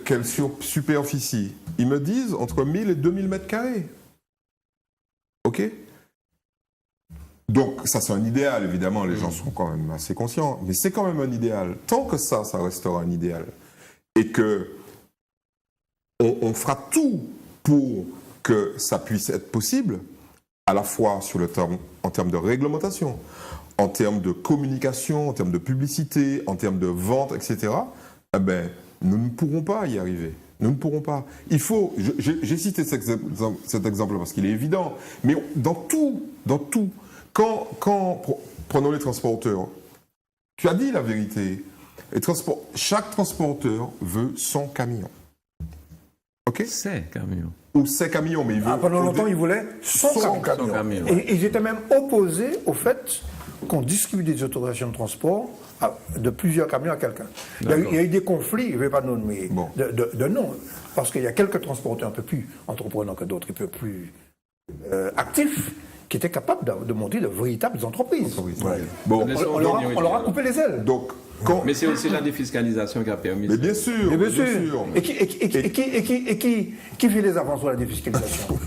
quelle superficie. Ils me disent entre 1000 et 2000 mètres carrés. OK? Donc, ça, c'est un idéal, évidemment. Les gens sont quand même assez conscients. Mais c'est quand même un idéal. Tant que ça restera un idéal. Et que on fera tout pour que ça puisse être possible, à la fois en termes de réglementation, en termes de communication, en termes de publicité, en termes de vente, etc., nous ne pourrons pas y arriver. Nous ne pourrons pas. Il faut... J'ai cité cet exemple parce qu'il est évident, mais dans tout, prenons les transporteurs. Tu as dit la vérité. Chaque transporteur veut son camion. OK? C'est camion. Ou ses camions, mais il veut... Pendant longtemps, ils voulaient son Son camion. Son camion. Et ils étaient même opposés au fait qu'on distribue des autorisations de transport de plusieurs camions à quelqu'un. Il y a eu des conflits, je ne vais pas nommer Bon. de nom, parce qu'il y a quelques transporteurs un peu plus entreprenants que d'autres, un peu plus actifs, qui étaient capables de monter de véritables entreprises. Ouais. Bon, On leur a coupé les ailes. donc... Mais c'est aussi la défiscalisation qui a permis Mais ça. bien sûr, Bien sûr. Et qui fait les avances sur la défiscalisation?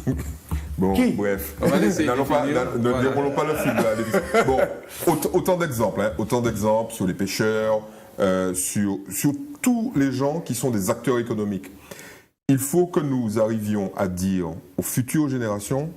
Bon, Qui? bref. On va laisser N'allons pas- finir. ne Voilà. déroulons pas le film. Là. Bon, autant d'exemples sur les pêcheurs, sur tous les gens qui sont des acteurs économiques. Il faut que nous arrivions à dire aux futures générations,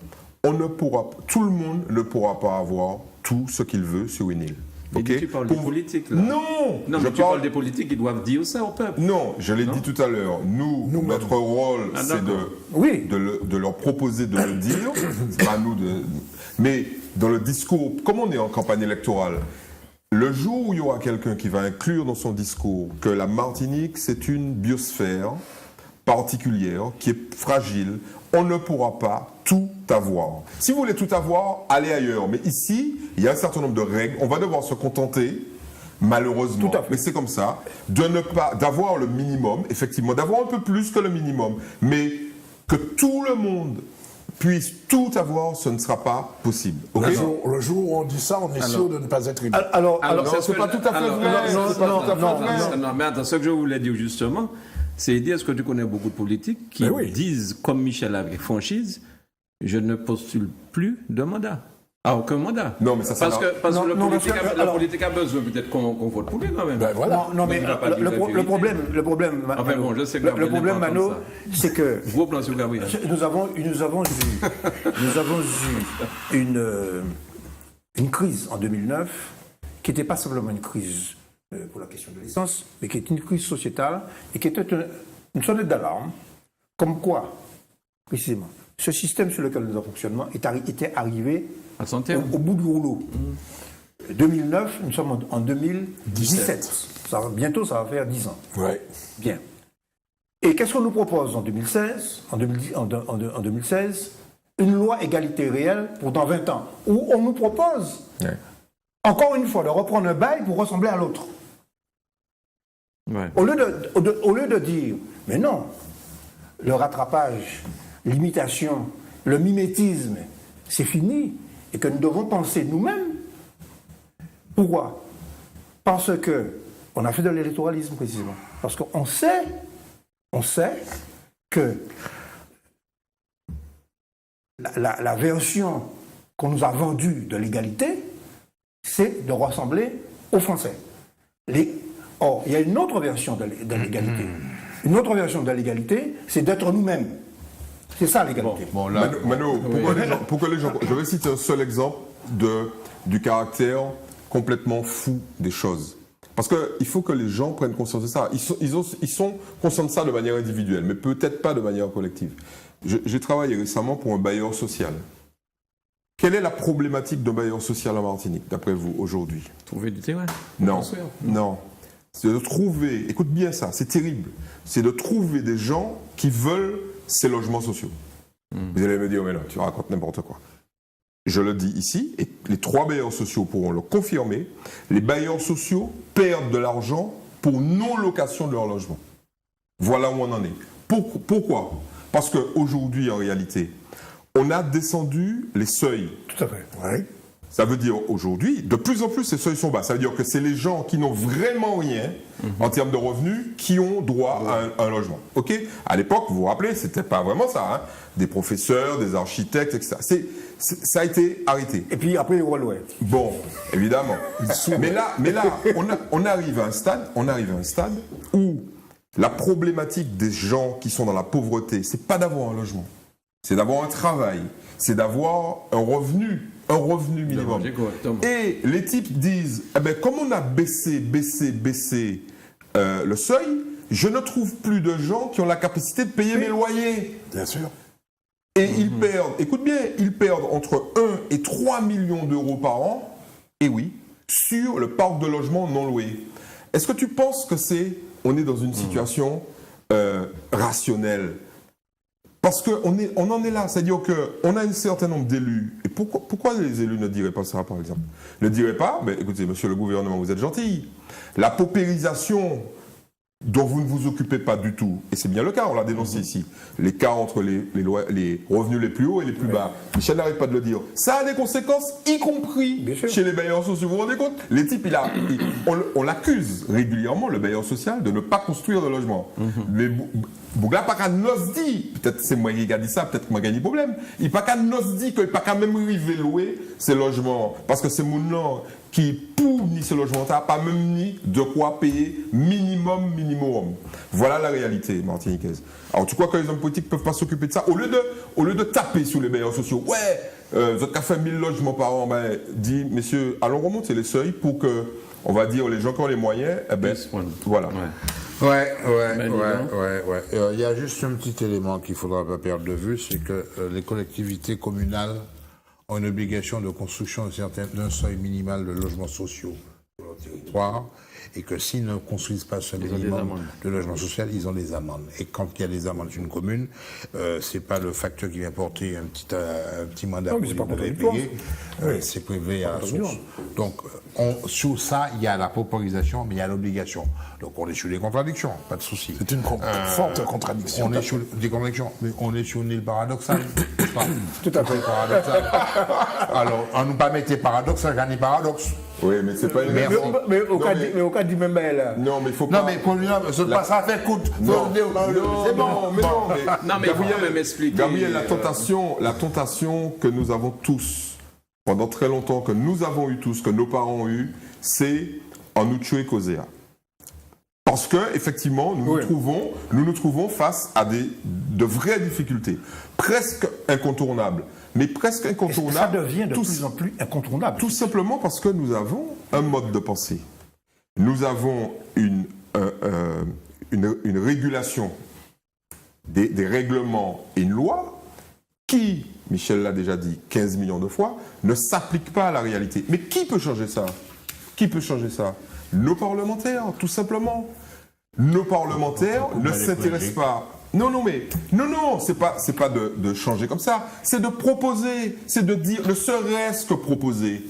tout le monde ne pourra pas avoir tout ce qu'il veut sur une île. Mais Ok? tu parles des politiques, là. Non, Non, mais tu parles des politiques qui doivent dire ça au peuple. Non, je l'ai dit tout à l'heure. Notre rôle, Ah, c'est d'accord. Oui. de leur proposer de le dire. C'est pas à nous de. Mais dans le discours, comme on est en campagne électorale, le jour où il y aura quelqu'un qui va inclure dans son discours que la Martinique, c'est une biosphère particulière, qui est fragile, on ne pourra pas tout avoir. Si vous voulez tout avoir, allez ailleurs. Mais ici, il y a un certain nombre de règles. On va devoir se contenter, malheureusement, Tout à fait. mais c'est comme ça, d'avoir le minimum, effectivement, d'avoir un peu plus que le minimum, mais que tout le monde puisse tout avoir, ce ne sera pas possible. Ok? Le jour où on dit ça, on est sûr de ne pas être élu. Alors, c'est pas tout à fait vrai. C'est pas tout à fait vrai. Non, mais attends, ce que je voulais dire justement, c'est dire, est-ce que tu connais beaucoup de politiques qui Mais oui. disent, comme Michel avec franchise, je ne postule plus de mandat. Ah, aucun mandat. Non, mais ça, ça parce n'a- que, parce Non, que non, la alors- politique a besoin peut-être qu'on vote pour lui quand même. Ben voilà. non, mais Il n'a pas dit le la vérité. problème, Enfin bon, je sais que le Gabriel problème, n'est pas Mano, comme c'est que Gros plan sur Gabriel. nous avons eu une crise en 2009 qui n'était pas simplement une crise pour la question de l'essence, mais qui était une crise sociétale et qui était une sonnette d'alarme, comme quoi, précisément, ce système sur lequel nous avons fonctionnement était arrivé À son terme. au bout du rouleau. 2009, nous sommes en 2017. Bientôt, ça va faire 10 ans. Ouais. Bien. Et qu'est-ce qu'on nous propose en 2016, en 2016 une loi égalité réelle pour dans 20 ans, où on nous propose, Ouais. encore une fois, de reprendre un bail pour ressembler à l'autre. Ouais. Au lieu de dire, mais non, le rattrapage, l'imitation, le mimétisme, c'est fini. et que nous devons penser nous-mêmes. Pourquoi? Parce qu'on a fait de l'électoralisme précisément. Parce qu'on sait que la version qu'on nous a vendue de l'égalité, c'est de ressembler aux Français. Or, il y a une autre version de l'égalité. Une autre version de l'égalité, c'est d'être nous-mêmes. C'est ça l'égalité. Bon, là, Mano, pour que les gens, je vais citer un seul exemple du caractère complètement fou des choses. Parce qu'il faut que les gens prennent conscience de ça. Ils sont conscients de ça de manière individuelle, mais peut-être pas de manière collective. J'ai travaillé récemment pour un bailleur social. Quelle est la problématique d'un bailleur social en Martinique, d'après vous, aujourd'hui? Trouver du terrain. Non, non. C'est de trouver, écoute bien ça, c'est terrible, c'est de trouver des gens qui veulent ces logements sociaux. Vous allez me dire, mais non, tu racontes n'importe quoi. Je le dis ici, et les 3 bailleurs sociaux pourront le confirmer, les bailleurs sociaux perdent de l'argent pour non-location de leur logement. Voilà où on en est. Pourquoi? Parce qu'aujourd'hui, en réalité, on a descendu les seuils. Tout à fait. Oui. Ça veut dire aujourd'hui, de plus en plus, ces seuils sont bas. Ça veut dire que c'est les gens qui n'ont vraiment rien en termes de revenus qui ont droit à un logement. Ok? À l'époque, vous vous rappelez, c'était pas vraiment ça. Hein? Des professeurs, des architectes, etc. Ça a été arrêté. Et puis après, les Wallouets. Bon, évidemment. mais là, on arrive à un stade où la problématique des gens qui sont dans la pauvreté, c'est pas d'avoir un logement, c'est d'avoir un travail, c'est d'avoir un revenu minimum. Et les types disent, eh ben, comme on a baissé le seuil, je ne trouve plus de gens qui ont la capacité de payer mes loyers. Bien sûr. Et ils perdent, écoute bien, ils perdent entre 1 et 3 millions d'euros par an, et oui, sur le parc de logements non loués. Est-ce que tu penses que on est dans une situation rationnelle? Parce qu'on en est là, c'est-à-dire qu'on a un certain nombre d'élus. Et pourquoi les élus ne diraient pas ça, par exemple? Ne diraient pas, mais écoutez, monsieur le gouvernement, vous êtes gentil. La paupérisation dont vous ne vous occupez pas du tout, et c'est bien le cas, on l'a dénoncé ici, l'écart entre les revenus les plus hauts et les plus bas. Michel n'arrête pas de le dire. Ça a des conséquences, y compris chez les bailleurs sociaux. Vous vous rendez compte? Les types, on l'accuse régulièrement, le bailleur social, de ne pas construire de logement. Mais Bougla pas qu'à nos dit, peut-être c'est moi qui a dit ça, peut-être que moi qui ai des problèmes, il pas qu'à nos dit qu'il pas qu'à même arriver louer ces logements, parce que c'est mon nom qui pour ni ce logement, pas même ni de quoi payer minimum. Voilà la réalité martiniquaise. Alors tu crois que les hommes politiques ne peuvent pas s'occuper de ça? Au lieu de taper sur les bailleurs sociaux, vous avez fait 1000 logements par an, ben, dit, messieurs, allons remonter les seuils pour que, on va dire, les gens qui ont les moyens, eh ben, voilà. Ouais. Il y a juste un petit élément qu'il ne faudra pas perdre de vue, c'est que les collectivités communales ont une obligation de construction d'un seuil minimal de logements sociaux sur leur territoire, et que s'ils ne construisent pas ce minimum de logement social, ils ont des amendes. Et quand il y a des amendes sur une commune, c'est pas le facteur qui vient porter un petit mandat pour les payer, c'est privé à la source. Donc, sur ça, il y a la paupérisation, mais il y a l'obligation. Donc, on est sur des contradictions, pas de souci. C'est une forte contradiction. On est sur des contradictions, mais on est sur une île paradoxale. Tout à fait. Paradoxale. Alors, on nous pas mettre paradoxe, on gagne paradoxe. Oui, mais c'est pas une raison. Mais au cas du même là. Non, mais il faut pas. Non, mais pour lui, c'est pas ça fait coûte. C'est bon, mais non. Non, mais Gabriel va m'expliquer. Gabriel, la tentation que nous avons tous, pendant très longtemps, que nous avons eu tous, que nos parents ont eu, c'est en nous tuer causea. Parce que effectivement, nous nous trouvons face à de vraies difficultés, presque incontournables. Mais presque incontournable. Ça devient de plus en plus incontournable. Tout simplement parce que nous avons un mode de pensée. Nous avons une régulation, des règlements et une loi qui, Michel l'a déjà dit 15 millions de fois, ne s'applique pas à la réalité. Mais qui peut changer ça? Qui peut changer ça? Nos parlementaires, tout simplement. Nos parlementaires ne s'intéressent pas. Non, c'est pas de changer comme ça. C'est de proposer, c'est de dire, ne serait-ce que proposer.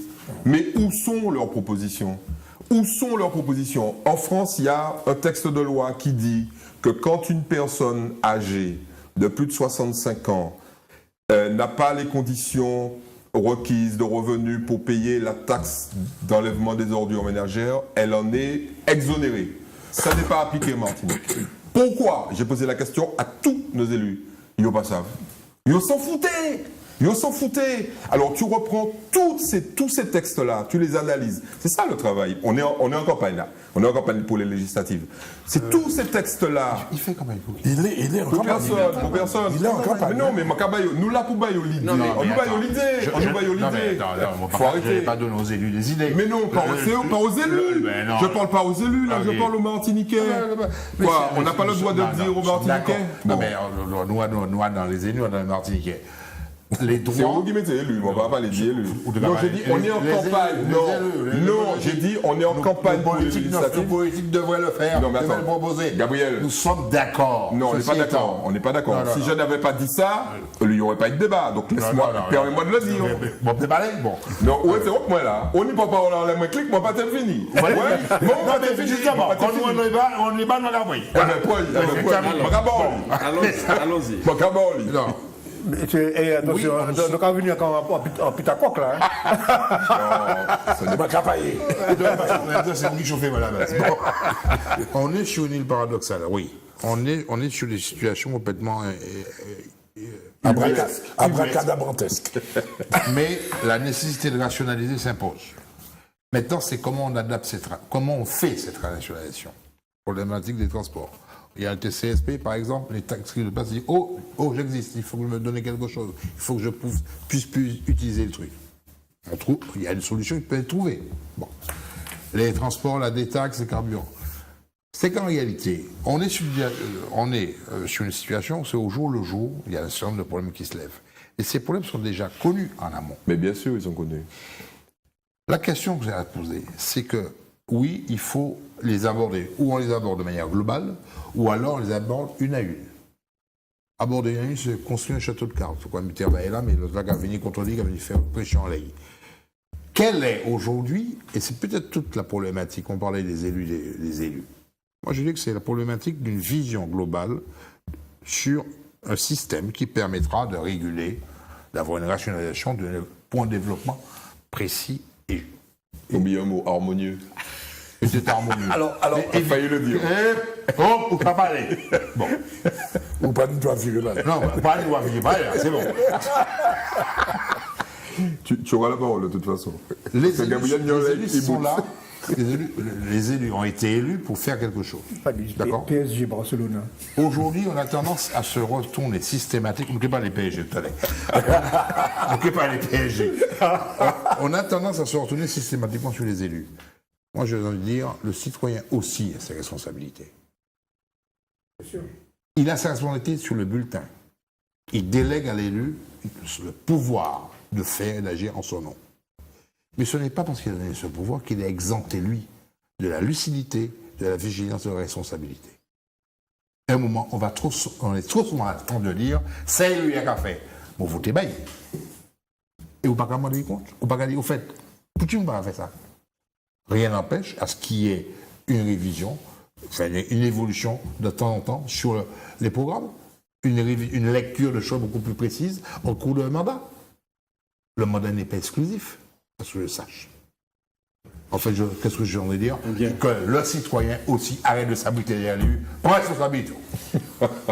Mais où sont leurs propositions? Où sont leurs propositions? En France, il y a un texte de loi qui dit que quand une personne âgée de plus de 65 ans n'a pas les conditions requise de revenus pour payer la taxe d'enlèvement des ordures ménagères, elle en est exonérée. Ça n'est pas appliqué en Martinique. Pourquoi? J'ai posé la question à tous nos élus. Ils ne savent. Ils s'en foutaient. Ils s'en foutaient. Alors tu reprends tous ces textes-là, tu les analyses. C'est ça le travail. On est en campagne là. On est en campagne pour les législatives. C'est tous ces textes-là. Il fait comment Il est en Pour campagne. personne. Il est en campagne. Mais non, mais Makabayo, nous là pour bailler l'idée. On nous baille l'idée. On nous baille l'idée. Faut Je n'ai arrêter. pas donné aux élus des idées. Mais non, pas aux élus. Mais non. Je parle pas aux élus, là, je parle aux Martiniquais. Quoi, on n'a pas le droit de dire aux Martiniquais? Non, Bon. mais nous, dans les élus, dans les Martiniquais. Les C'est droits. vous qui mettez élus, on va pas les dire élus. Ou de Non, campagne. j'ai dit on est en Les campagne. élus, Non, les non, politiques. j'ai dit on est en campagne pour les Nos législatives. politiques devraient le faire. Non, mais devraient attends. le proposer. Gabriel. Nous sommes d'accord. Non, on n'est pas Ceci d'accord. étant- On n'est pas d'accord. Non, non, Si non. je n'avais pas dit ça, il n'y aurait pas eu de débat. Donc laisse-moi, permets-moi de le dire. Bon, t'es parlé? Bon. Non, ouais, c'est moi là. On n'y peut pas en l'air, clic, moi pas t'es fini. Ouais, moi pas t'es fini. Justement, quand nous, on n'est pas dans la boîte. Eh ben, quoi, Allons-y. Non. Et attention, donc on va venir en pitacoque là. Hein. C'est pas capaillé. C'est lui chauffé à la base. Bon. On est sur une île paradoxale, oui. On est sur des situations complètement. Abracadabrantesque. Mais la nécessité de rationaliser s'impose. Maintenant, c'est comment on adapte comment on fait cette rationalisation. Problématique des transports. Il y a le TCSP, par exemple, les taxis de passe disent oh, j'existe, il faut que vous me donniez quelque chose, il faut que je puisse utiliser le truc. Il y a une solution qui peut être trouvée. Bon. Les transports, la détaxe, les carburants. C'est qu'en réalité, on est sur une situation où c'est au jour le jour, il y a un certain nombre de problèmes qui se lèvent. Et ces problèmes sont déjà connus en amont. Mais bien sûr, ils sont connus. La question que j'ai à poser, c'est que oui, il faut les aborder, ou on les aborde de manière globale, ou alors on les aborde une à une. Aborder une à une, c'est construire un château de cartes. C'est quoi, Mitterrand est là, mais l'autre là qui a venu contre lui, qui a venu faire pression en l'ail. Quelle est aujourd'hui, et c'est peut-être toute la problématique, on parlait des élus, des élus. Moi, je dis que c'est la problématique d'une vision globale sur un système qui permettra de réguler, d'avoir une rationalisation de points de développement précis et Oubliez un mot harmonieux. c'est harmonieux. Alors, Il a failli le dire. Oh, ou pas parler. Bon. ou pas une toi virulent. Non, pas aller, c'est bon. Tu auras la parole de toute façon. Les élus, Gabriel Niollet, les élus il sont bouge. là. Les élus ont été élus pour faire quelque chose. D'accord. PSG Barcelone. Aujourd'hui, on a tendance à se retourner systématiquement. N'oubliez pas les PSG, tout à l'heure. N'oubliez pas les PSG. On a tendance à se retourner systématiquement sur les élus. Moi, je veux dire, le citoyen aussi a ses responsabilités. Il a sa responsabilité sur le bulletin. Il délègue à l'élu le pouvoir de faire et d'agir en son nom. Mais ce n'est pas parce qu'il a donné ce pouvoir qu'il est exempté, lui, de la lucidité, de la vigilance et de la responsabilité. À un moment, on est trop souvent à temps de dire c'est lui qui a fait. Bon, vous t'ébaillez. Et vous ne pouvez pas demander compte. Vous ne pouvez pas dire, au fait, pourquoi vous ne pouvez pas faire ça? Rien n'empêche à ce qu'il y ait une révision, enfin, une évolution de temps en temps sur les programmes, une lecture de choses beaucoup plus précises au cours d'un mandat. Le mandat n'est pas exclusif, parce que je le sache. En fait, qu'est-ce que j'ai envie de dire? Que le citoyen aussi arrête de s'abriter derrière lui, prend responsabilité.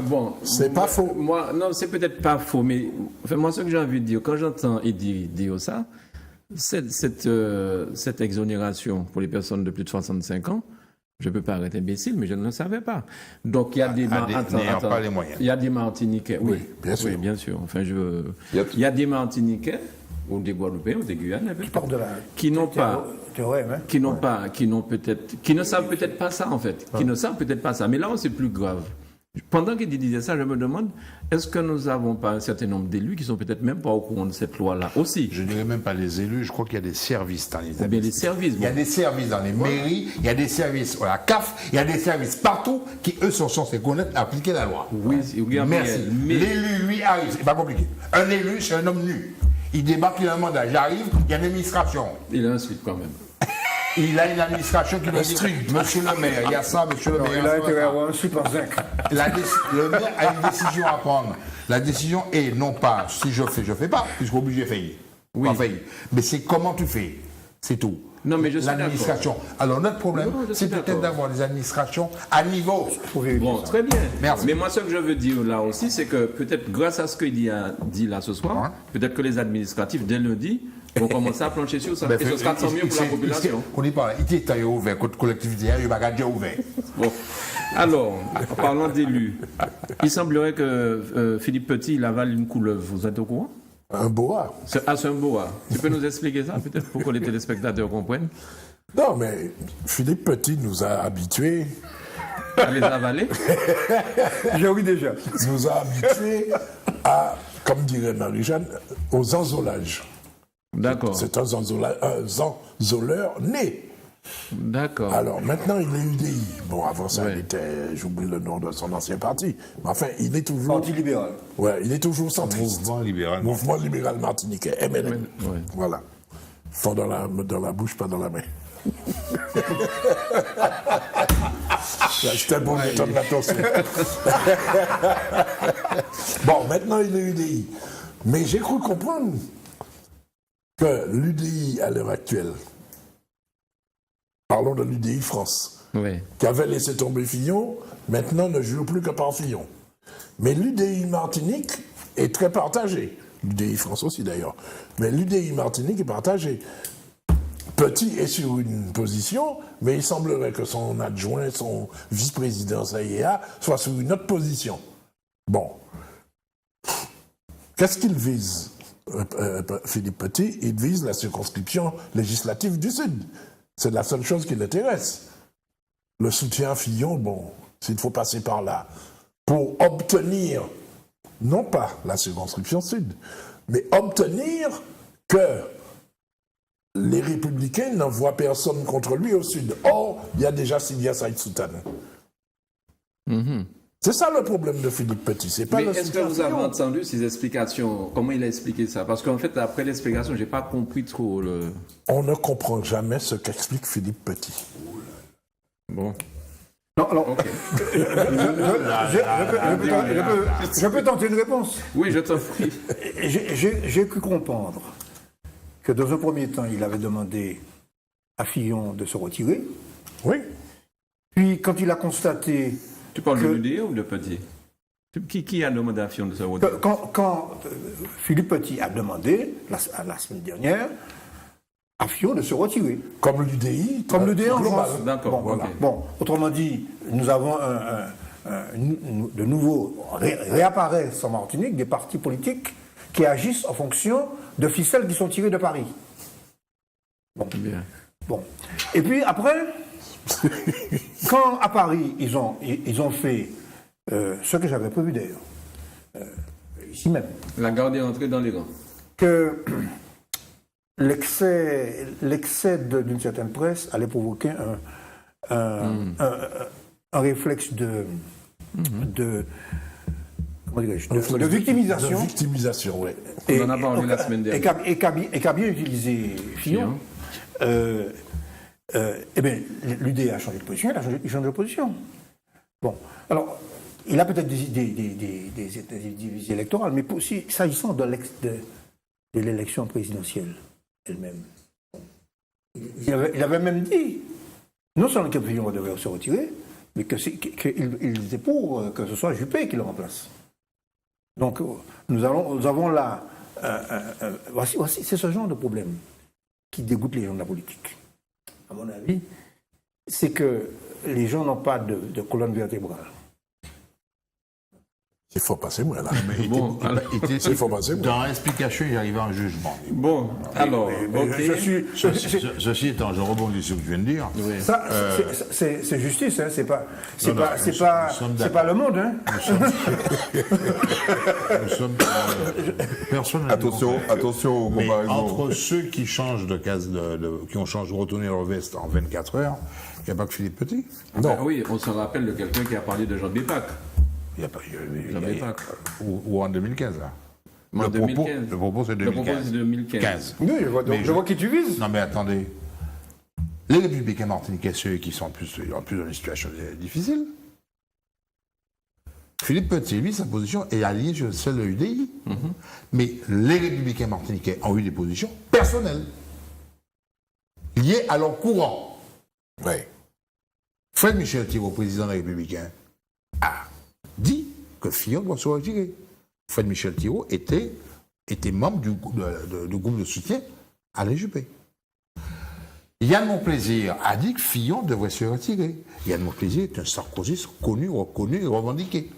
Bon, C'est pas faux. Moi, non, c'est peut-être pas faux, mais enfin, moi, ce que j'ai envie de dire, quand j'entends Eddy dire ça, cette exonération pour les personnes de plus de 65 ans, je ne peux pas arrêter imbécile, mais je ne le savais pas. Donc, il y a des... n'ayant pas les moyens. Il y a des Martiniquais, oui, bien sûr. Oui, bien sûr. Enfin, Il y a- il y a des Martiniquais, ou des Guadeloupéens, ou des Guyanais, Qui part de la qui n'ont pas... théorème, hein. qui ne savent peut-être pas ça en fait, qui ne savent peut-être pas ça. Mais là où c'est plus grave, pendant qu'il disait ça, je me demande, est-ce que nous n'avons pas un certain nombre d'élus qui sont peut-être même pas au courant de cette loi-là aussi? Je ne dirais même pas les élus, je crois qu'il y a des services dans les Ou bien établissements. les services. Il y a des services dans les mairies, il y a des services à la CAF, il y a des services partout qui, eux, sont censés connaître, appliquer la loi. Oui, Gabriel, Merci. mais- L'élu, lui, arrive, c'est pas compliqué. Un élu, c'est un homme nu. Il débarque, il a un mandat, j'arrive, il y a une administration. Il a un suite quand même. Il a une administration qui doit dire, monsieur le maire, il y a ça, monsieur le maire. Il il y a ça, intérêt à ça. avoir un super zinc. Le maire a une décision à prendre. La décision est non pas si je fais pas, puisqu'obligé de faire. Oui. Enfin, mais c'est comment tu fais. C'est tout. Non, mais je suis l'administration. Alors notre problème, Non, je suis c'est peut-être d'accord. d'avoir des administrations à niveau. Bon, très bien. Merci. Mais moi, ce que je veux dire là aussi, c'est que peut-être grâce à ce qu'il a dit là ce soir, Ouais. peut-être que les administratifs, dès lundi, vont commencer à plancher sur ça. Et ce sera tant mieux pour la population. On y parle. Il était ouvert, contre collectivité, il va garder ouvert. Bon. Alors, en parlant d'élus, il semblerait que Philippe Petit, il avale une couleuvre. Vous êtes au courant? Un boa. C'est un boa. Tu peux nous expliquer ça, peut-être, pour que les téléspectateurs comprennent? Non, mais Philippe Petit nous a habitués, À les avaler? J'ai oui déjà. nous a habitués à, comme dirait Marie-Jeanne, aux enzolages. D'accord. C'est un enzoleur né. D'accord. Alors maintenant, il est UDI. Bon, avant ça, Ouais. il était, j'oublie le nom de son ancien parti. Mais enfin, il est toujours. Parti libéral. Ouais, il est toujours centriste. Mouvement libéral. Mouvement libéral martiniquais, MLM. Ouais. Voilà. Fort dans la bouche, pas dans la main. C'était bon, m'étonne l'attention. Bon, maintenant, il est UDI. Mais j'ai cru comprendre que l'UDI, à l'heure actuelle, parlons de l'UDI France, Ouais. qui avait laissé tomber Fillon, maintenant ne joue plus que par Fillon. Mais l'UDI Martinique est très partagé. L'UDI France aussi d'ailleurs. Mais l'UDI Martinique est partagé. Petit est sur une position, mais il semblerait que son adjoint, son vice-président SAIA, soit sur une autre position. Bon. Qu'est-ce qu'il vise, Philippe Petit? Il vise la circonscription législative du Sud. C'est la seule chose qui l'intéresse. Le soutien à Fillon, bon, s'il faut passer par là, pour obtenir, non pas la circonscription Sud, mais obtenir que les Républicains n'envoient personne contre lui au Sud. Or, il y a déjà Sylvia Saïd Soutane. C'est ça le problème de Philippe Petit. C'est pas Mais le est-ce que soutien à vous avez Fillon. entendu ces explications? Comment il a expliqué ça? Parce qu'en fait, après l'explication, j'ai pas compris trop le. On ne comprend jamais ce qu'explique Philippe Petit. Bon. Non, alors, Ok. je peux tenter une réponse. Oui, je t'en prie. J'ai cru comprendre que dans un premier temps, il avait demandé à Fillon de se retirer. Oui. Puis, quand il a constaté Tu parles Que- de l'UDI ou de Petit? Qui a demandé à Fillon de se que retirer? quand Philippe Petit a demandé, la semaine dernière, à Fillon de se retirer. Comme l'UDI. Comme le DA en global. France. D'accord, Bon, ok. voilà. Bon, autrement dit, nous avons de nouveau, réapparaissent en Martinique des partis politiques qui agissent en fonction de ficelles qui sont tirées de Paris. Bien. Bon. Et puis après, quand à Paris, ils ont fait ce que j'avais prévu d'ailleurs, ici même, La garde est entrée dans les rangs. que l'excès d'une certaine presse allait provoquer un réflexe de comment dirais-je, de victimisation. De victimisation, oui. On en a parlé la semaine dernière. Et qu'a bien utilisé Fillon. Eh bien, l'UD a changé de position, il change de position. Bon, alors, il a peut-être des idées électorales, mais s'agissant de l'élection présidentielle elle-même, il avait même dit, non seulement que Fillon devait se retirer, mais qu'il était pour que ce soit Juppé qui le remplace. Donc, nous avons là, voici, c'est ce genre de problème qui dégoûte les gens de la politique. À mon avis, c'est que les gens n'ont pas de colonne vertébrale. Il faut passer moi là. Bon, alors- Il faut passer moi. Dans l'explication, il arrive à un jugement. Bon, alors, ok. Ceci étant, je rebondis sur ce que tu viens de dire. Ça, c'est justice, hein, c'est pas sommes le monde, hein. Nous sommes. Personne n'a Attention aux Mais comparaisons. entre ceux qui changent de case, qui ont changé, retourné leur veste en 24 heures, il n'y a pas que Philippe Petit. Ah oui, on se rappelle de quelqu'un qui a parlé de Jean Bépac. Il n'y a pas. Jean Bépac. Ou en 2015, là. En Le 2015. propos, c'est Le propos, 2015. c'est 2015. 15. Oui, Mais je vois qui tu vises. Non, mais attendez. Les républicains martiniquais, ceux qui sont en plus dans une situation difficile, Philippe Petit, lui, sa position est alliée sur celle de l'UDI. Mais les républicains martiniquais ont eu des positions personnelles, liées à leur courant. Oui. Fred Michel Thiraud, président des Républicains, a dit que Fillon doit se retirer. Fred Michel Thiraud était membre du groupe de soutien à l'EJP. Yann Monplaisir a dit que Fillon devrait se retirer. Yann Monplaisir est un sarkozyste connu, reconnu et revendiqué.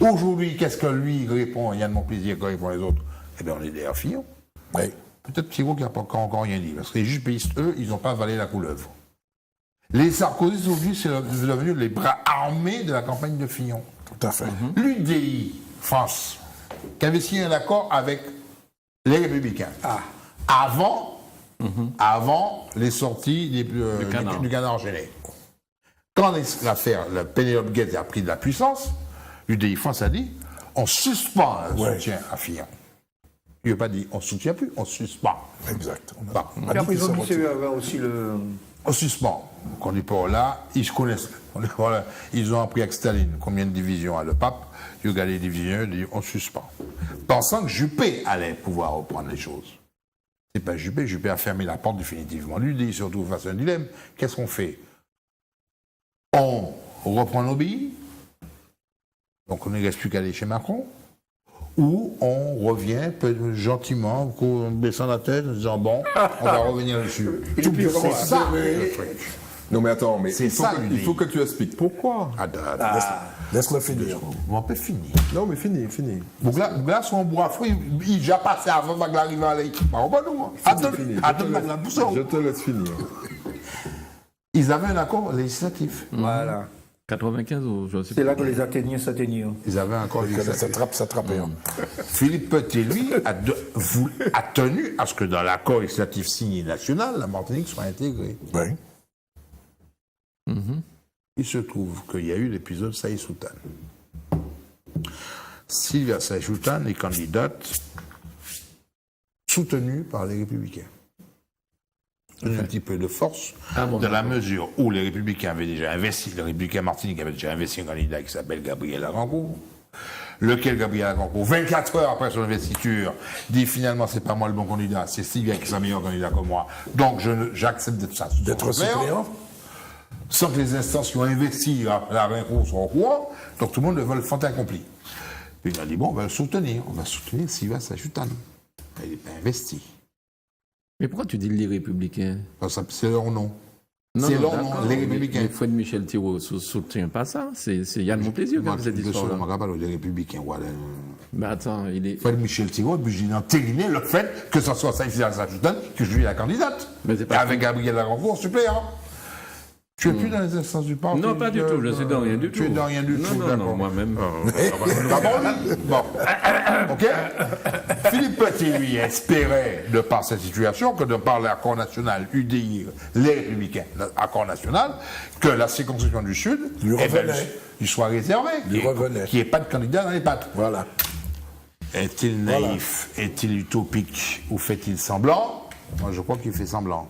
Aujourd'hui, qu'est-ce que lui répond, Yann Monplaisir, quand répond les autres? Eh bien, on est derrière Fillon. Oui. Peut-être Thiraud qui n'a pas encore rien dit, parce que les jupistes, eux, ils n'ont pas avalé la couleuvre. Les sarkozystes, aujourd'hui, c'est devenu les bras armés de la campagne de Fillon. Tout à fait. L'UDI, France, qui avait signé un accord avec les Républicains. Avant les sorties du canard enchaîné. Quand l'affaire, le Pénélope Guette a pris de la puissance, l'UDI France a dit on suspend le soutien à Fillon. Il n'a pas dit on ne soutient plus, on suspend. Exact. Bon. Et après, ils ont dit aussi le... On suspend. Qu'on dit pas là, ils se connaissent. Voilà. Ils ont appris avec Staline combien de divisions a le pape. Ils ont gagné les divisions, ils ont dit on suspend. Pensant que Juppé allait pouvoir reprendre les choses. C'est pas Juppé, Juppé a fermé la porte définitivement. L'UDI se retrouve face à un dilemme. Qu'est-ce qu'on fait? On reprend nos billes, donc on ne reste plus qu'à aller chez Macron, ou on revient gentiment, en baissant la tête, en disant bon, on va revenir dessus. C'est ça le truc. Non mais attends, mais C'est ça, il faut que tu expliques pourquoi. Laisse-le finir. On peut finir. Non mais fini. Bougla, son bois fou, il a déjà passé avant que l'arrivée à l'aïe. Bah, on va nous. Je te laisse finir. Ils avaient un accord législatif. Voilà. 95 ou je sais C'est pas. là que les Athéniens s'atteignaient. Ils avaient un accord législatif. Ça trappait. Philippe Petit, lui, a tenu à ce que dans l'accord législatif signé national, la Martinique soit intégrée. Oui. Il se trouve qu'il y a eu l'épisode Saïd Sultan. Sylvia Saïd Sultan est candidate soutenue par les Républicains. Un petit peu de force, dans la mesure où les Républicains avaient déjà investi, les Républicains Martinique avaient déjà investi un candidat qui s'appelle Gabriel Arancourt, lequel Gabriel Arancourt, 24 heures après son investiture, dit finalement c'est pas moi le bon candidat, c'est Sylvia qui est un meilleur candidat que moi, donc j'accepte d'être suppléant. Sans que les instances qui ont investi la Arancourt soient au courant, donc tout le monde veut le fait accompli. Puis il a dit bon, on va soutenir Sylvia Sachutan. Elle n'est pas investie. Mais pourquoi tu dis les Républicains? C'est leur nom. Non, C'est non, leur nom, d'accord, les mais Républicains. Fred Michel Thiraud ne soutient pas ça. C'est Yann Monplaisir qui a fait cette histoire-là. Je ne parle des Républicains. Voilà. Mais attends, il est. Fred Michel Thiraud, j'ai entériné le fait que ce soit Saïd Sachutan que je suis la candidate. Mais c'est pas et avec Gabriel Arancourt, suppléant. Tu es plus dans les instances du parti? Non, pas du tout, je suis dans rien du tout. Tu es dans rien du tout, Non, d'accord. moi-même. Bon. OK? Philippe Petit, lui, espérait, de par cette situation, que de par l'accord national UDI, les Républicains, l'accord national, que la circonscription du Sud, Lui revenait. lui soit réservée. Lui revenait. Qu'il n'y ait pas de candidat dans les pattes. Voilà. Est-il naïf? Est-il utopique? Ou fait-il semblant? Moi, je crois qu'il fait semblant.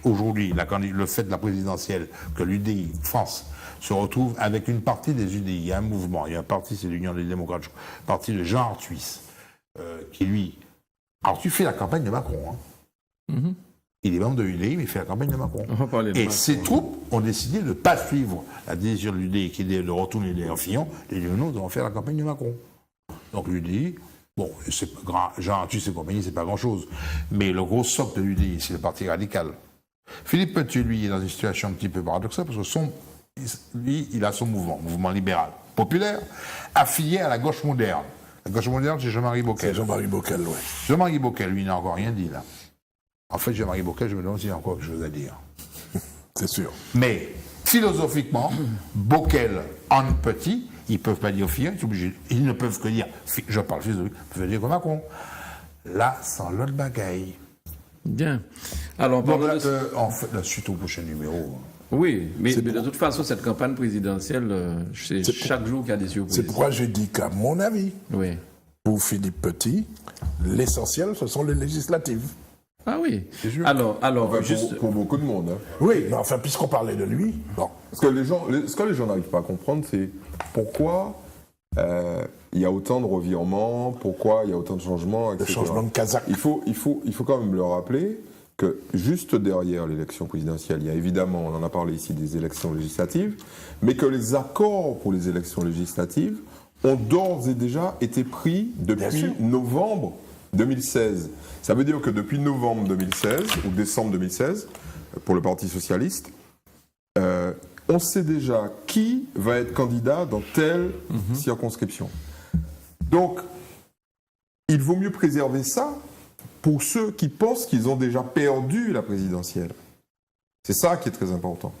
Aujourd'hui, le fait de la présidentielle, que l'UDI, France, se retrouve avec une partie des UDI, il y a un mouvement, il y a un parti, c'est l'Union des démocrates, un parti de Jean Arthuis, qui lui... Arthuis fait la campagne de Macron. Il est membre de l'UDI, mais il fait la campagne de Macron. On va parler de Et Macron. ses troupes ont décidé de ne pas suivre la décision de l'UDI, qui est de retourner les Fillon. Les Lyonnais vont faire la campagne de Macron. Donc l'UDI... Bon, c'est pas grand, Jean Arthuis et compagnie, c'est pas grand-chose. Mais le gros socle de l'UDI, c'est le Parti radical. Philippe Petit, lui, est dans une situation un petit peu paradoxale parce que lui, il a son mouvement libéral, populaire, affilié à la gauche moderne. La gauche moderne, c'est Jean-Marie Bockel. C'est Jean-Marie Bockel, oui. Jean-Marie Bockel, lui, n'a encore rien dit, là. En fait, Jean-Marie Bockel, je me demande s'il a encore quelque chose à dire. C'est sûr. Mais, philosophiquement, Bockel, en Petit, ils ne peuvent pas dire Fillon, ils ne peuvent que dire, je parle philosophique, ils peuvent dire comme Macron. Là, sans l'autre bagaille. Bien. Alors, Donc, parlons de... en fait, la suite au prochain numéro. Oui, mais de toute façon, cette campagne présidentielle, c'est chaque jour qu'il y a des surprises. C'est pourquoi j'ai dit qu'à mon avis, Oui. pour Philippe Petit, l'essentiel, ce sont les législatives. Ah oui. sûr. Alors Enfin, juste... pour beaucoup de monde. Hein. Oui, mais enfin, puisqu'on parlait de lui, bon. Ce que les gens n'arrivent pas à comprendre, c'est pourquoi il y a autant de revirements, pourquoi il y a autant de changements, Le etc. changement de Kazakh. Il faut quand même le rappeler que juste derrière l'élection présidentielle, il y a évidemment, on en a parlé ici, des élections législatives, mais que les accords pour les élections législatives ont d'ores et déjà été pris depuis novembre 2016. Ça veut dire que depuis novembre 2016 ou décembre 2016, pour le Parti socialiste, on sait déjà qui va être candidat dans telle circonscription. Donc, il vaut mieux préserver ça pour ceux qui pensent qu'ils ont déjà perdu la présidentielle. C'est ça qui est très important.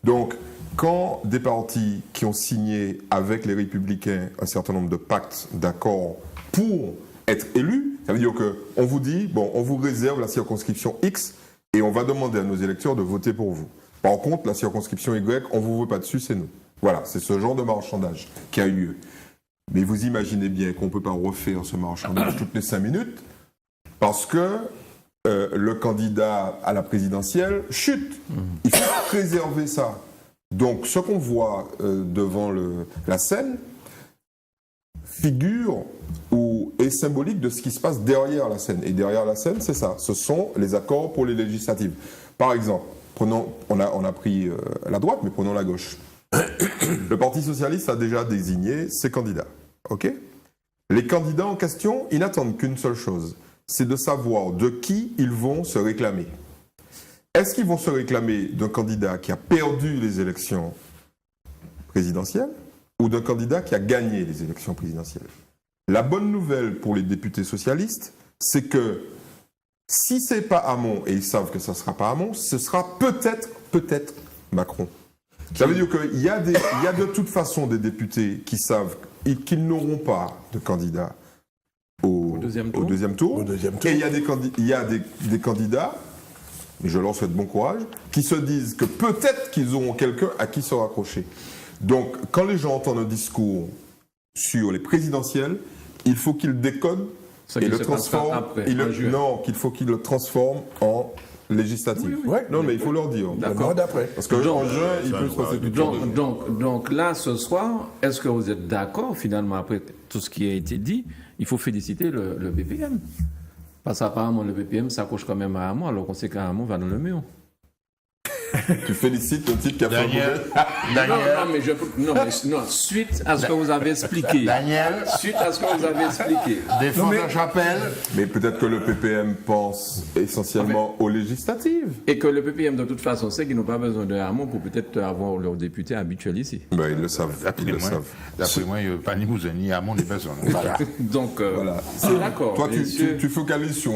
Donc, quand des partis qui ont signé avec les Républicains un certain nombre de pactes, d'accords pour être élus, ça veut dire qu'on vous dit, bon, on vous réserve la circonscription X et on va demander à nos électeurs de voter pour vous. Par contre, la circonscription Y, on ne vous veut pas dessus, c'est nous. Voilà, c'est ce genre de marchandage qui a eu lieu. Mais vous imaginez bien qu'on ne peut pas refaire ce marchandage toutes les 5 minutes parce que le candidat à la présidentielle chute. Il faut préserver ça. Donc, ce qu'on voit devant la scène figure ou est symbolique de ce qui se passe derrière la scène. Et derrière la scène, c'est ça. Ce sont les accords pour les législatives. Par exemple, on a pris la droite, mais prenons la gauche. Le Parti socialiste a déjà désigné ses candidats. Ok ? Les candidats en question, ils n'attendent qu'une seule chose, c'est de savoir de qui ils vont se réclamer. Est-ce qu'ils vont se réclamer d'un candidat qui a perdu les élections présidentielles ou d'un candidat qui a gagné les élections présidentielles? La bonne nouvelle pour les députés socialistes, c'est que si c'est pas Hamon, et ils savent que ça sera pas Hamon, ce sera peut-être Macron. Ça veut dire qu'il y a de toute façon des députés qui savent qu'ils n'auront pas de candidat au deuxième tour. Et il y a des candidats, et je leur souhaite bon courage, qui se disent que peut-être qu'ils auront quelqu'un à qui se raccrocher. Donc, quand les gens entendent un discours sur les présidentielles, il faut qu'ils décodent et le transforment. Qu'il faut qu'ils le transforment en législatif. Non, mais il faut leur dire. D'accord. Parce qu'en juin, il peut se passer tout donc là, ce soir, est-ce que vous êtes d'accord, finalement, après tout ce qui a été dit, il faut féliciter le PPM. Parce qu'apparemment, le PPM s'accroche quand même à Hamon, alors qu'on sait qu'Hamon va dans le mur. Tu félicites le type qui a fait Non, suite à ce que vous avez expliqué. Suite à ce que vous avez expliqué. Défendre la chapelle. Mais peut-être que le PPM pense essentiellement aux législatives. Et que le PPM, de toute façon, sait qu'ils n'ont pas besoin de Hamon pour peut-être avoir leurs députés habituels ici. Ben, ils le savent. D'après moi, il n'y a pas ni Bouzen, ni Hamon, ni personne. Voilà. Donc, voilà. D'accord. Toi, tu focalises sur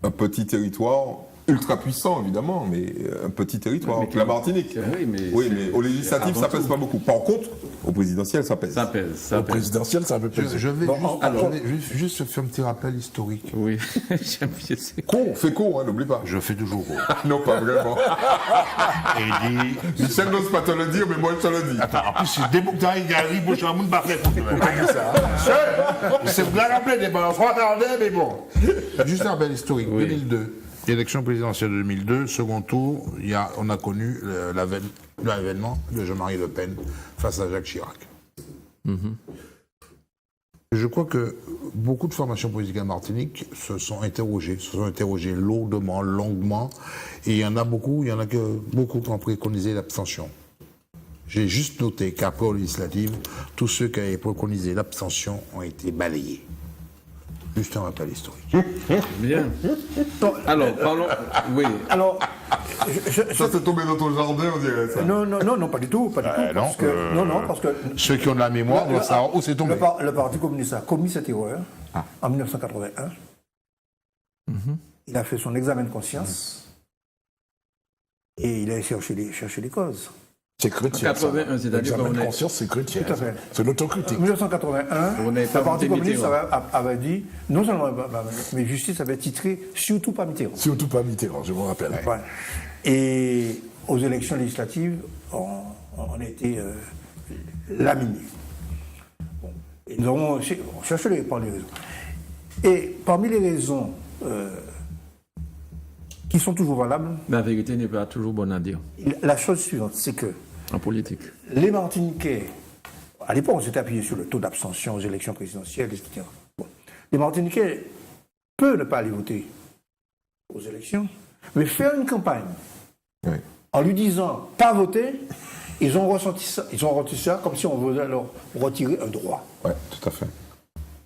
un petit territoire ultra puissant, évidemment, mais un petit territoire. La Martinique. Oui, mais au législatif, ça pèse pas beaucoup. Par contre, au présidentiel, ça pèse. Au présidentiel, ça peut peser. Je vais juste faire un petit rappel historique. Oui, j'aime bien ça. Fais court, n'oublie pas. Je fais toujours court. Non, pas vraiment. Et dit... Michel n'ose pas te le dire, mais moi, je te le dis. Attends, en plus, c'est des boucs d'arrêt, il bouge un monde parfait. C'est bien rappelé, des balles, 3 quarts d'heure, mais bon. Juste un rappel historique. 2002. Élection présidentielle de 2002, second tour, on a connu l'avènement de Jean-Marie Le Pen face à Jacques Chirac. Je crois que beaucoup de formations politiques en Martinique se sont interrogées lourdement, longuement, et il y en a beaucoup qui ont préconisé l'abstention. J'ai juste noté qu'après aux législatives, tous ceux qui avaient préconisé l'abstention ont été balayés. Juste un rappel historique. Bien. Alors, parlons. Oui. Alors, ça s'est tombé dans ton jardin, on dirait ça. Non, pas du tout. Parce que ceux qui ont de la mémoire doivent savoir où c'est tombé. Le Parti communiste a commis cette erreur en 1981. Il a fait son examen de conscience et il a cherché les causes. C'est chrétien. 81, c'est-à-dire l'examen de conscience, c'est chrétien. Tout à fait. C'est l'autocritique. En 1981, le Parti communiste avait dit, non seulement, mais justice avait titré surtout pas Mitterrand. Surtout pas Mitterrand, je me rappelle. Ouais. Et aux élections législatives, on a été laminés. Bon. Et nous avons cherché les raisons. Et parmi les raisons qui sont toujours valables, la vérité n'est pas toujours bonne à dire. La chose suivante, c'est que en politique, les Martiniquais À l'époque, on s'était appuyé sur le taux d'abstention aux élections présidentielles, etc. Bon. Les Martiniquais peuvent ne pas aller voter aux élections, mais faire une campagne Oui. en lui disant pas voter, ils ont ressenti ça comme si on voulait leur retirer un droit, Ouais, tout à fait.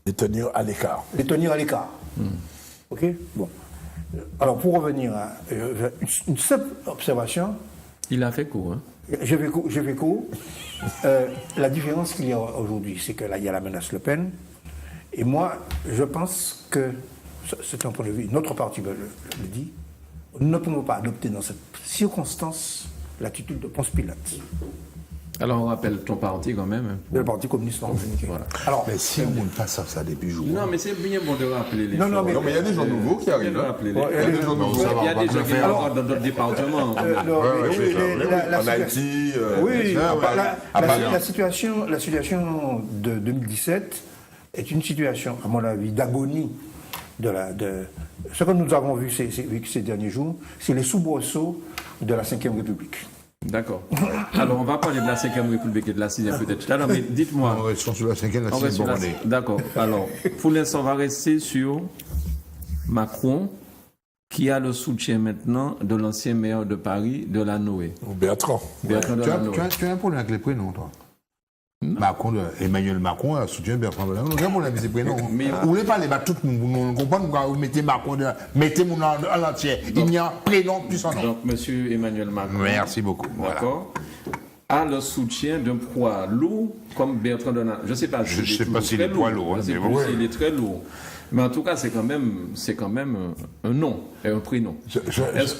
Les tenir à l'écart. les tenir à l'écart. Ok. Bon. Alors pour revenir à une simple observation, Il a fait court. Hein. je vais court. La différence qu'il y a aujourd'hui, c'est que là, il y a la menace Le Pen. Et moi, je pense que, c'est un point de vue, notre parti le dit, nous ne pouvons pas adopter dans cette circonstance l'attitude de Ponce Pilate, Alors on rappelle ton parti quand même. Hein, le Parti communiste martiniquais. Voilà. Alors, Mais si on ne passe ça depuis jours. Non, mais c'est bien bon de rappeler les Non, non, choses. Non, mais il y a des gens nouveaux qui Bien arrivent. de hein. rappeler les Ouais, Il y a des gens nouveaux. Il y a des gens qui Alors- rentrent dans d'autres départements. En Haïti, oui, à Paris. la situation de 2017 est une situation, à mon avis, d'agonie de ce que nous avons vu ces derniers jours, c'est les soubresauts de la Ve République. D'accord. Alors on va parler de la 5e République et de la 6e peut-être tout à l'heure, mais dites-moi. On reste sur la 5e, la On reste 6e sur la- D'accord. Alors, pour l'instant, on va rester sur Macron, qui a le soutien maintenant de l'ancien maire de Paris, Delanoë. Bertrand. Bertrand Delanoë. Tu as un problème avec les prénoms, toi. Macron, Emmanuel Macron a soutenu Bertrand Delanoë. On a un problème avec ces prénoms. Mais- Vous voulez parler de tout le monde, vous comprenez, vous mettez Macron, mettez mon nom à l'entier. Il n'y a prénom plus son nom. Donc, monsieur Emmanuel Macron. Merci beaucoup. Voilà. D'accord. A le soutien d'un poids lourd comme Bertrand Delanoë. Je ne sais pas Je s'il sais pas s'il est très poids lourd, Je sais mais plus bon. s'il est très lourd. Mais en tout cas, c'est quand même un nom et un prénom. Est-ce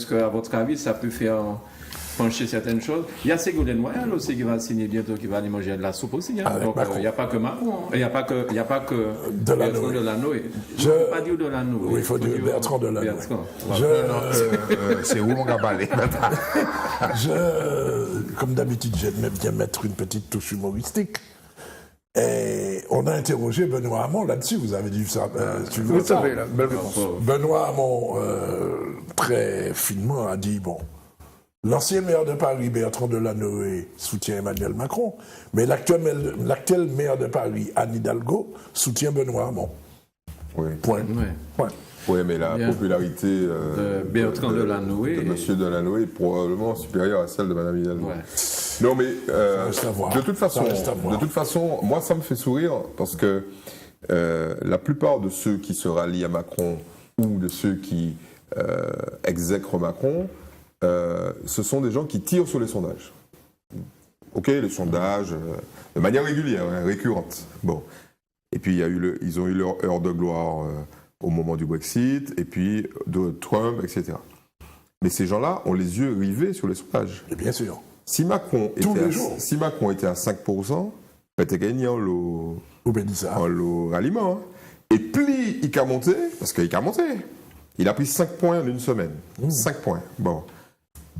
que, à votre avis, ça peut faire pencher certaines choses? Il y a Ségolène Royal aussi qui va signer bientôt, qui va aller manger de la soupe aussi. Hein. Avec Donc, Macron. il n'y a pas que Macron. hein. Il n'y a pas que Delanoë. Bertrand Delanoë. Je- Il ne faut pas dire Delanoë. Oui, il faut dire Bertrand Delanoë. Bertrand. C'est où on va parler Comme d'habitude, j'aime bien mettre une petite touche humoristique. Et on a interrogé Benoît Hamon là-dessus, vous avez dû ça. suivre Vous ça. savez, la belle réponse. Benoît Hamon, très finement, a dit bon, l'ancien maire de Paris, Bertrand Delanoë, soutient Emmanuel Macron, mais l'actuel maire de Paris, Anne Hidalgo, soutient Benoît Hamon. Oui. Point. Ouais. Point. Oui, mais la Bien. popularité Bertrand Delanoë de M. Delanoë est probablement supérieure à celle de Mme Hidalgo. Ouais. Non, mais reste à voir. de toute Ça reste à voir. façon, moi, ça me fait sourire parce que la plupart de ceux qui se rallient à Macron ou de ceux qui exècrent Macron, ce sont des gens qui tirent sur les sondages. Ok, les sondages, de manière régulière, hein, récurrente. Bon. Et puis, ils ont eu leur heure de gloire au moment du Brexit, et puis de Trump, etc. Mais ces gens-là ont les yeux rivés sur les sondages. Et bien sûr. Si Macron Tous était, les jours. si Macron était à 5%, peut-être gagné Vous bénissez ça. en ralliement. Hein. Et plus il a monté, parce qu'il a monté, il a pris 5 points en une semaine. 5 points. Bon.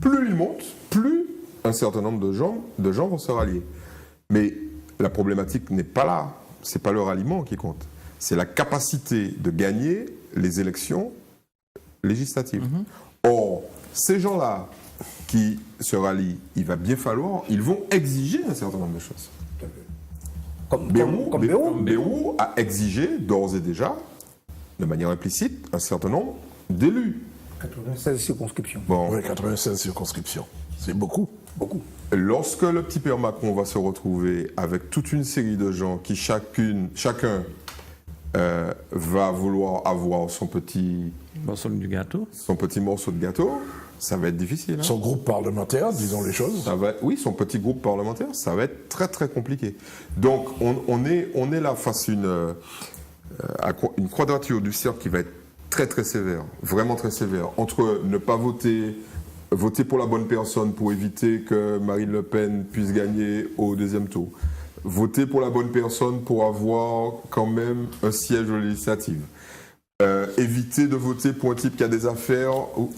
Plus il monte, plus un certain nombre de gens vont se rallier. Mais la problématique n'est pas là. C'est pas le ralliement qui compte. C'est la capacité de gagner les élections législatives. Or, ces gens-là qui se rallient, il va bien falloir, ils vont exiger un certain nombre de choses. Comme Bérou. Bérou a exigé d'ores et déjà, de manière implicite, un certain nombre d'élus. 96 circonscriptions. Bon, Oui, 96 circonscriptions. C'est beaucoup. Beaucoup. lorsque le petit père Macron va se retrouver avec toute une série de gens qui chacun va vouloir avoir son petit Morceau du gâteau. morceau de gâteau, ça va être difficile. Hein. Son groupe parlementaire, disons les choses. Oui, son petit groupe parlementaire, ça va être très très compliqué. Donc on est là face à une quadrature du cercle qui va être très très sévère, vraiment très sévère, entre ne pas voter pour la bonne personne pour éviter que Marine Le Pen puisse gagner au deuxième tour, voter pour la bonne personne pour avoir quand même un siège aux législatives. Éviter de voter pour un type qui a des affaires,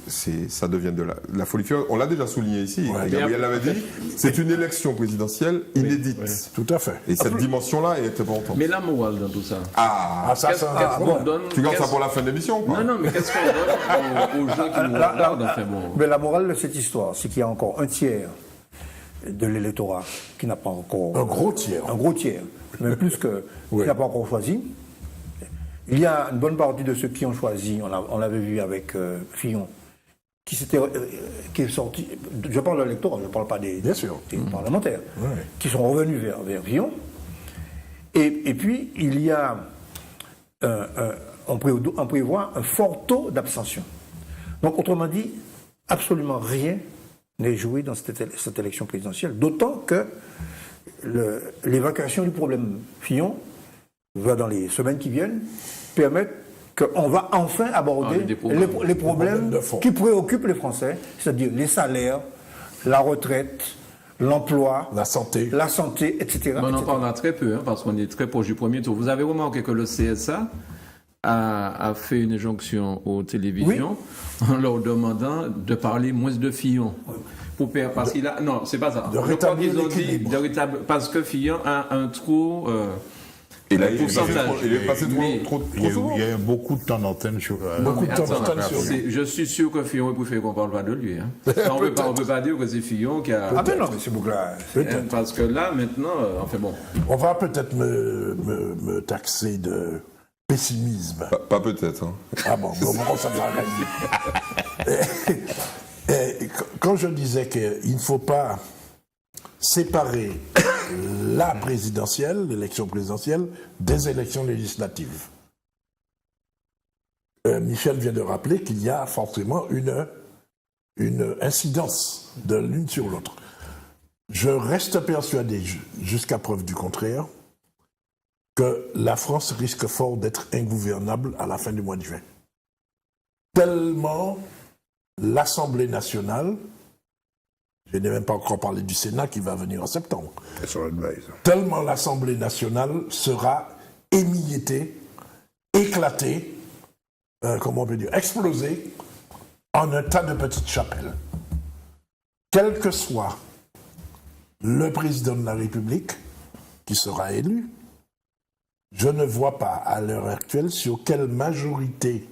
ça devient de la folie furieuse. On l'a déjà souligné ici, Ouais, Gabriel l'avait dit, c'est une élection présidentielle inédite. Tout à fait. Et cette dimension-là est importante. Mais la morale dans tout ça. Ah, ça, Qu'est-ce qu'on donne Tu gardes ça qu'est-ce- pour la fin de l'émission, quoi. Non, mais qu'est-ce qu'on donne aux gens qui nous regardent enfin, bon. Mais la morale de cette histoire, c'est qu'il y a encore un tiers de l'électorat qui n'a pas encore... Un gros tiers. Un gros tiers, même plus que Oui. qui n'a pas encore choisi. Il y a une bonne partie de ceux qui ont choisi, on l'avait vu avec Fillon, qui est sorti, je parle de l'électorat, je ne parle pas des Bien sûr. des parlementaires, Ouais. qui sont revenus vers Fillon. Et puis, il y a, on prévoit un fort taux d'abstention. Donc, autrement dit, absolument rien n'est joué dans cette élection présidentielle, d'autant que l'évacuation du problème Fillon va, dans les semaines qui viennent, permettre qu'on va enfin aborder des problèmes. les problèmes de fond. qui préoccupent les Français, c'est-à-dire les salaires, la retraite, l'emploi, La santé. etc. On en etc. parlera très peu, hein, parce qu'on est très proche du premier tour. Vous avez remarqué que le CSA a fait une injonction aux télévisions en leur demandant de parler moins de Fillon. Parce qu'il a... Non, c'est pas ça. de Je crois rétablir qu'ils ont dit l'équilibre. parce que Fillon a un trop... Et là, il est pourcentage. passé Mais- trop Il y souvent. a eu beaucoup de temps d'antenne sur. Beaucoup de temps Attends, d'antenne sur lui. je suis sûr que Fillon préfère qu'on ne parle pas de lui. Hein. On ne peut pas dire que c'est Fillon qui a... Ah ben non, mais c'est beaucoup là. Parce que là, maintenant, enfin bon. On va peut-être me taxer de pessimisme. Pas peut-être. Hein. Ah bon, ça va gagner. Quand je disais qu'il ne faut pas séparer la présidentielle, l'élection présidentielle, des élections législatives. Michel vient de rappeler qu'il y a forcément une incidence de l'une sur l'autre. Je reste persuadé, jusqu'à preuve du contraire, que la France risque fort d'être ingouvernable à la fin du mois de juin. Tellement l'Assemblée nationale, je n'ai même pas encore parlé du Sénat qui va venir en septembre, Sur l'advice. tellement l'Assemblée nationale sera émiettée, éclatée, comment on peut dire, explosée en un tas de petites chapelles. Quel que soit le président de la République qui sera élu, je ne vois pas à l'heure actuelle sur quelle majorité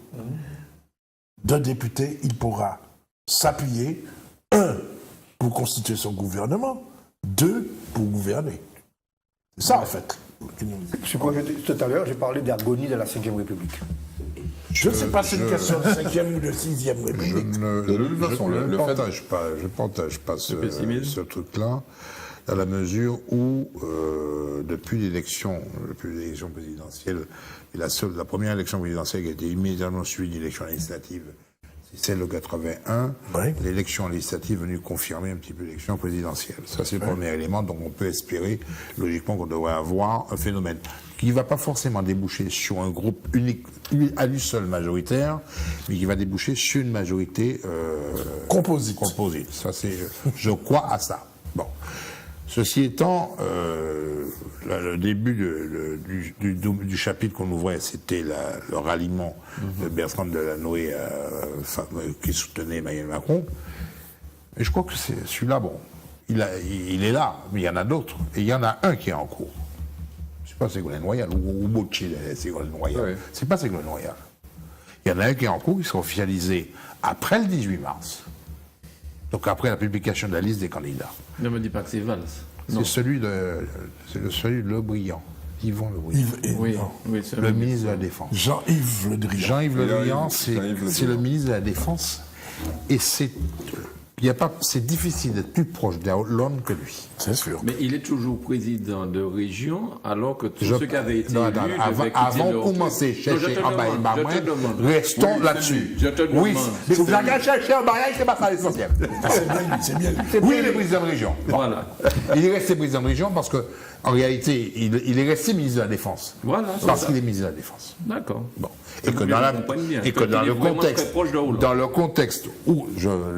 de députés il pourra s'appuyer, un, pour constituer son gouvernement, deux, pour gouverner. C'est ça, en fait. C'est quoi, tout à l'heure, j'ai parlé d'agonie de la Ve République. Je ne sais pas si c'est une question de 5e ou de 6e Je République. De toute façon, ne le fait- partage pas pessimisme. ce truc-là, à la mesure où, depuis l'élection présidentielle, et la première élection présidentielle qui a été immédiatement suivie d'une élection législative, c'est celle de 81, Oui. l'élection législative est venue confirmer un petit peu l'élection présidentielle. Ça, c'est le premier élément, donc on peut espérer, logiquement, qu'on devrait avoir un phénomène qui ne va pas forcément déboucher sur un groupe unique, à lui seul majoritaire, mais qui va déboucher sur une majorité Composite. composite. Ça, je crois à ça. Bon. Ceci étant, le début du chapitre qu'on ouvrait, c'était le ralliement de Bertrand Delanoë qui soutenait Emmanuel Macron. Et je crois que celui-là, bon, il est là, mais il y en a d'autres. Et il y en a un qui est en cours. C'est pas Ségolène Royal, ou Bocci, Ségolène Royal. Oui. C'est pas Ségolène Royal. Il y en a un qui est en cours, qui sera officialisé après le 18 mars. Donc après la publication de la liste des candidats. Ne me dis pas que c'est Valls. Non. C'est celui de Le Briand, Yvon Le Briand, Oui, Non. oui, c'est le ministre de la Défense. Jean-Yves Le Drian. Jean-Yves Le Briand, Jean-Yves Le c'est le Drian. ministre de la Défense. Et c'est difficile d'être plus proche d'Hollande que lui. C'est sûr. Mais il est toujours président de région, alors que tous ceux qui avaient été Non, élus attends, devaient quitter avant de leur commencer truc. Non, je chercher te en bas et demande, bas, je moins, te demande. restons Oui, là-dessus. je te Oui, demande. mais vous allez chercher en bas, c'est pas ça l'essentiel. C'est bien lui. Oui, il est président de région. Voilà. Il est resté président de région parce que, en réalité, il est resté ministre de la Défense. Voilà, c'est Parce ça. qu'il est ministre de la Défense. D'accord. Bon. Ça Et que veut dans, dire qu'on comprenne bien. et que Qu'il dans est le vraiment contexte, très proche de Hollande. dans le contexte où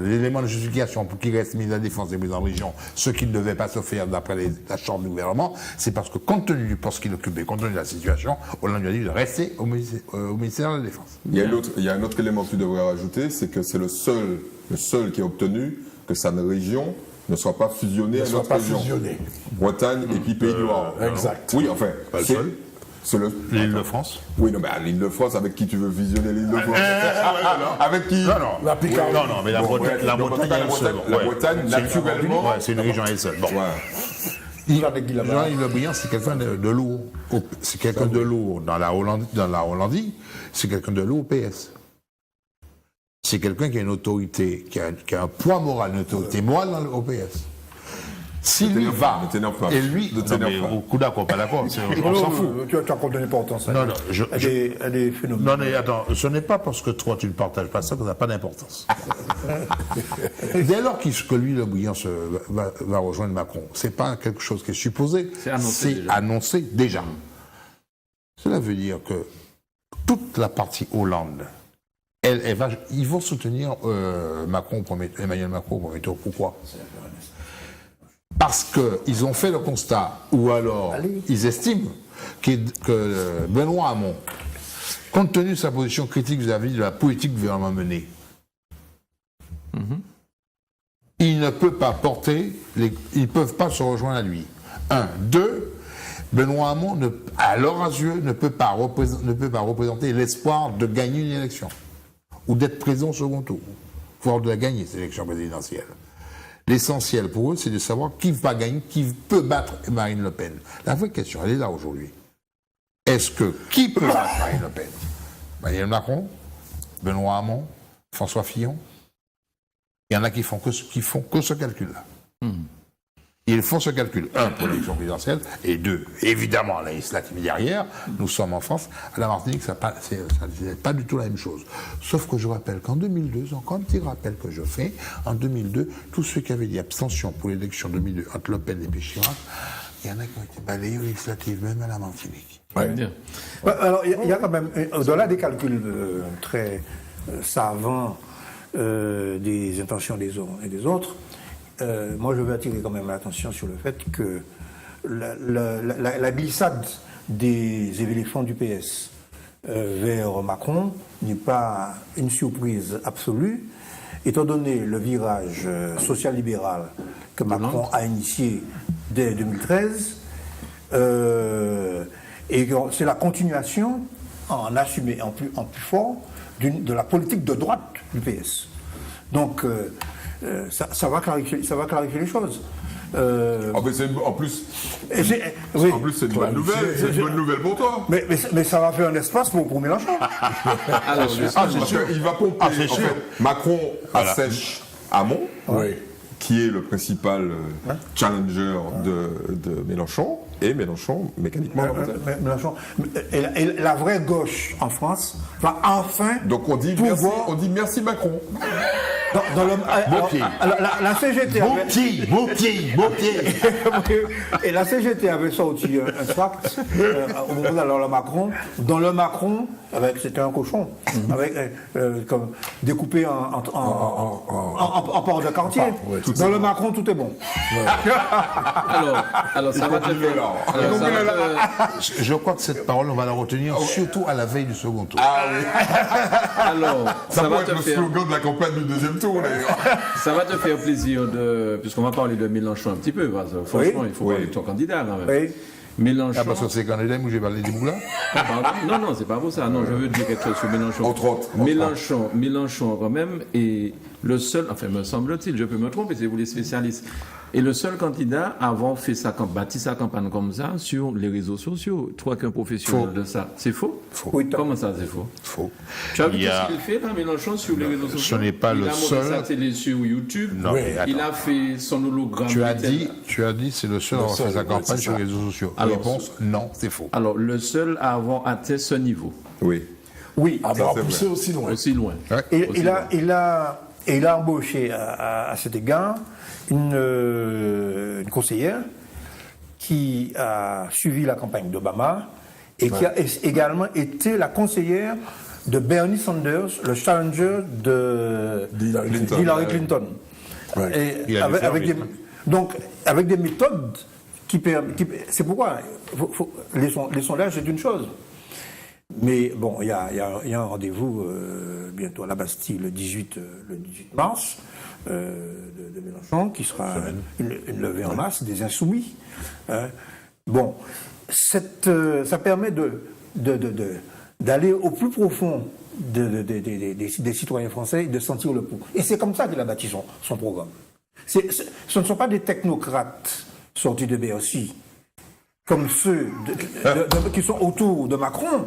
l'élément de justification pour qu'il reste ministre de la Défense et président de région, ce qui ne devait pas se faire d'après la Chambre du gouvernement, c'est parce que compte tenu du poste qu'il occupait, compte tenu de la situation, Hollande lui a dit de rester au ministère de la Défense. Il y a un autre élément que tu devrais rajouter, c'est que c'est le seul qui a obtenu que sa région ne soit pas fusionnée Ne à soit notre pas région. fusionné. Bretagne et puis Pays du Loire. Exact. Oui, enfin, Pas le seul. L'Île-de-France. Oui, non, mais à l'Île-de-France, avec qui tu veux visionner l'Île-de-France Avec qui Non, La Picardie. non, mais la Bon, Bretagne, ouais, la la Bretagne, Bretagne, elle seule. la Bretagne, C'est une- naturellement. ouais, c'est une région à elle seule. Bon. Ouais. Avec Guy Labarre. Jean-Yves Le Briand, c'est quelqu'un de lourd. C'est quelqu'un de lourd dans la Hollandie, c'est quelqu'un de lourd au PS. C'est quelqu'un qui a une autorité, qui a un poids moral, une autorité morale au PS. S'il lui va, ne t'énerve pas. et lui, Ne non, t'énerve mais pas. au coup d'accord, pas d'accord, on Non, s'en fout. tu accordes de l'importance. Non, non, Elle est phénoménale. Non, mais attends, ce n'est pas parce que toi tu ne partages pas ça que ça n'a pas d'importance. Dès lors que lui, Le Briand, va rejoindre Macron, c'est pas quelque chose qui est supposé, C'est annoncé c'est déjà. annoncé déjà. Cela veut dire que toute la partie Hollande, ils vont soutenir Emmanuel Macron au premier tour. Pourquoi? Parce qu'ils ont fait le constat, ou alors ils estiment que Benoît Hamon, compte tenu de sa position critique vis-à-vis de la politique gouvernement menée, il ne peut pas ils ne peuvent pas se rejoindre à lui. Un. Deux, Benoît Hamon, à leurs yeux, ne peut pas représenter l'espoir de gagner une élection, ou d'être présent au second tour, voire de la gagner, cette élection présidentielle. L'essentiel pour eux, c'est de savoir qui va gagner, qui peut battre Marine Le Pen. La vraie question, elle est là aujourd'hui. Qui peut battre Marine Le Pen? Emmanuel Macron, Benoît Hamon, François Fillon. Il y en a qui font que ce calcul-là. Ils font ce calcul, un, pour l'élection présidentielle, et deux, évidemment, la législative derrière. Nous sommes en France. À la Martinique, ça n'est pas du tout la même chose. Sauf que je rappelle qu'en 2002, c'est encore un petit rappel que je fais, en 2002, tous ceux qui avaient dit abstention pour l'élection 2002 entre Le Pen et Chirac, il y en a qui ont été balayés aux législatives, même à la Martinique. Bien. Ouais, alors, il y a quand même, au-delà des calculs très savants des intentions des uns et des autres, moi je veux attirer quand même l'attention sur le fait que la glissade des éléphants du PS vers Macron n'est pas une surprise absolue, étant donné le virage social-libéral que Macron a initié dès 2013. Et c'est la continuation, en assumé en plus fort, de la politique de droite du PS. Donc, ça va clarifier les choses. En plus, Oui. c'est une bonne nouvelle. C'est une bonne nouvelle pour toi. Mais ça va faire un espace pour Mélenchon. Alors, Parce qu'il va pomper. En fait, Macron assèche Hamon, qui est le principal challenger de Mélenchon, et Mélenchon, mécaniquement, Mélenchon. Et la vraie gauche en France va enfin. Donc on dit merci Macron. La CGT et la CGT avait sorti un tract au moment d'alors Macron, dans le Macron, c'était un cochon, avec comme découpé en port de quartier. Dans le Macron, tout est bon. alors ça va te faire. Je crois que cette parole, on va la retenir surtout à la veille du second tour. Alors, Ça ça va pourrait te être le faire. slogan de la campagne du deuxième tour, d'ailleurs. Ça va te faire plaisir puisqu'on va parler de Mélenchon un petit peu, parce que franchement, il faut parler de ton candidat quand même. Oui. Mélenchon. Parce que c'est le candidat où j'ai parlé des boulas. Pardon non, c'est pas pour ça. Non, je veux dire quelque chose sur Mélenchon. Entre autres. Mélenchon quand même est le seul, enfin me semble-t-il, je peux me tromper, c'est vous les spécialistes, est le seul candidat à avoir fait bâti sa campagne comme ça sur les réseaux sociaux. Toi qu'un professionnel de ça, c'est faux? Oui, Comment ça, c'est faux? Faux. Tu as vu Il y a- ce qu'il fait là, Mélenchon, sur les réseaux sociaux? Ce n'est pas il le a monté seul. sa télé sur YouTube. Non, mais Il attends. a fait son hologramme. Tu as dit, c'est le seul à avoir fait sa campagne c'est sur ça. les réseaux sociaux. Alors, Réponse, non, c'est faux. Alors, le seul à avoir atteint ce niveau, Oui. Oui. Ah, mais Ça, en c'est pousser vrai. aussi loin. aussi loin. Et il a embauché à cet égard une conseillère qui a suivi la campagne d'Obama et qui a également été la conseillère de Bernie Sanders, le challenger de Hillary Clinton. Ouais. Et Il a dû faire vite. donc, avec des méthodes c'est pourquoi les sondages, c'est une chose. Mais bon, il y a un rendez-vous bientôt à la Bastille le 18 mars de Mélenchon, qui sera une levée en masse des insoumis. Bon, ça permet d'aller au plus profond des citoyens français et de sentir le pouls. Et c'est comme ça qu'il a bâti son programme. Ce ne sont pas des technocrates sortis de Bercy, comme ceux qui sont autour de Macron,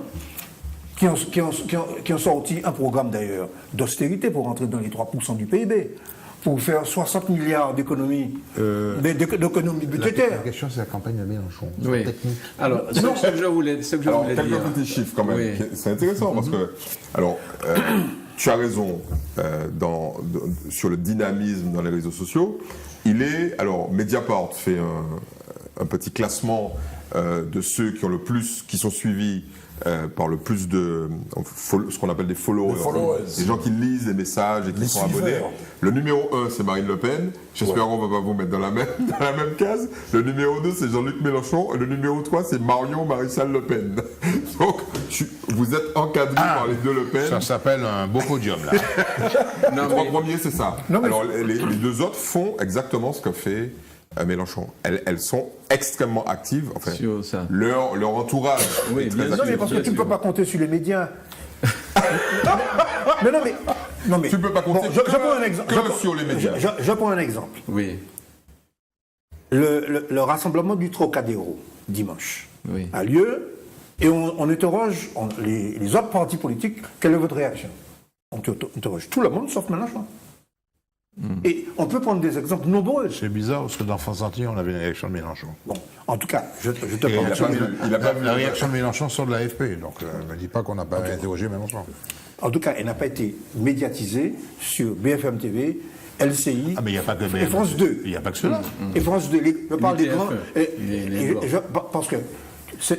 qui ont sorti un programme d'ailleurs d'austérité pour rentrer dans les 3% du PIB, pour faire 60 milliards d'économies budgétaires. La question, c'est la campagne de Mélenchon. Oui. Technique. Alors, ce que je voulais Alors, dire. quelques petits chiffres quand même. Oui. C'est intéressant parce que, alors, tu as raison sur le dynamisme dans les réseaux sociaux. Alors, Mediapart fait un petit classement de ceux qui sont suivis par le plus de ce qu'on appelle des followers, des gens qui lisent les messages et qui sont abonnés. Le numéro 1, c'est Marine Le Pen. J'espère qu'on ne va pas vous mettre dans la même case. Le numéro 2, c'est Jean-Luc Mélenchon. Et le numéro 3, c'est Marion Maréchal Le Pen. Donc, vous êtes encadré par les deux Le Pen. Ça s'appelle un beau podium, là. Les trois premiers, c'est ça. Alors, les deux autres font exactement ce que fait Mélenchon. Elles sont extrêmement actives. Enfin, Sur ça. leur entourage Oui, est très bien sûr. Non, mais actif. parce que tu ne peux pas compter sur les médias. Non, mais Tu ne peux pas compter je prends un exemple. sur les médias. Je prends un exemple. Oui, Le rassemblement du Trocadéro, dimanche, oui. a lieu et on interroge les autres partis politiques. Quelle est votre réaction? On interroge tout le monde sauf Mélenchon. Et on peut prendre des exemples nombreux. C'est bizarre parce que dans France Entière, on avait une réaction de Mélenchon. Bon, en tout cas, je te Et parle. Il a pas vu la réaction de Mélenchon sort de l'AFP, donc ne me dis pas qu'on n'a pas interrogé Mélenchon. En tout cas, elle n'a pas été médiatisée sur BFM TV, LCI Ah, mais il n'y a pas que et France 2. Il n'y a pas que cela. Et France 2, je parle des TF1, grands. les blocs. Parce que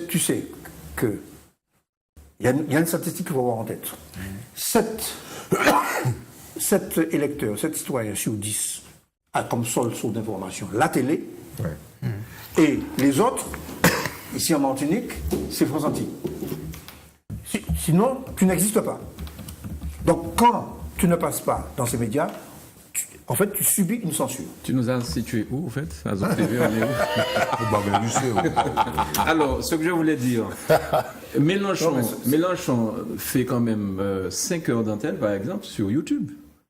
tu sais que il y a une statistique qu'il faut avoir en tête. 7 électeurs, 7 citoyens sur 10 a comme seule source d'information la télé. Et les autres, ici en Martinique, c'est France Antilles. Sinon, tu n'existes pas. Donc quand tu ne passes pas dans ces médias, en fait, tu subis une censure. Tu nous as situé où, en fait? À Zone TV, on est où? Alors, ce que je voulais dire, Mélenchon fait quand même 5 heures d'antenne, par exemple, sur YouTube.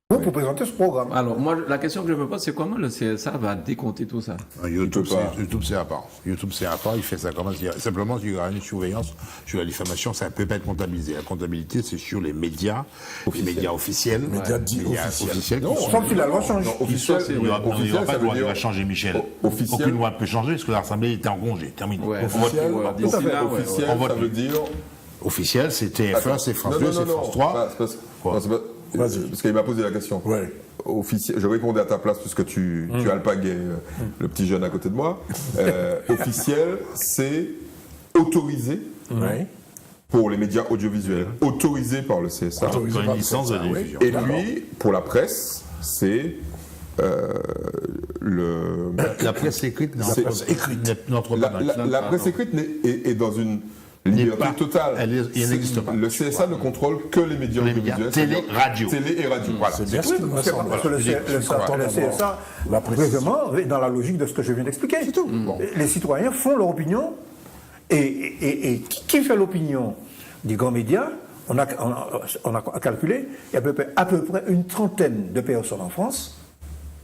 Pour présenter ce programme. Alors, moi, la question que je me pose, c'est comment le CSA va décompter tout ça? YouTube, peut pas. c'est à part. YouTube, c'est à part. Il fait ça comment? Simplement, il y aura une surveillance sur la diffamation. Ça ne peut pas être comptabilisé. La comptabilité, c'est sur les médias officiels. Médias dits officiels. qui sont- Sauf si la loi change. Officiel, Il n'y aura pas de loi qui va dire changer, Michel. officiel. Aucune loi ne peut changer parce que l'Assemblée était en congé. Terminé. Ouais, Officiel, ouais, tout à fait. là, ouais, officiel, On vote ça veut plus. dire. Officiel, c'est TF1, c'est France 2, c'est France 3. Parce qu'il m'a posé la question. Ouais. Officiel, je répondais à ta place puisque tu alpaguais le petit jeune à côté de moi. Officiel, c'est autorisé Ouais. pour les médias audiovisuels, autorisé par le CSA. Autorisé Une par le licence de CSA, oui. diffusion. Et puis, pour la presse, c'est le. La presse écrite C'est- n'entre pas dans La presse écrite est dans une liberté pas- totale. elle n'existe pas. Le CSA ne contrôle que les médias Les médias, audiovisuels. télé, c'est-à-dire radio. Télé et radio. Voilà. C'est bien ce qui me C'est semble. parce que le CSA, La précision. vraiment, est dans la logique de ce que je viens d'expliquer. C'est tout. Les citoyens font leur opinion et qui fait l'opinion des grands médias, on a calculé, il y a à peu près une trentaine de personnes en France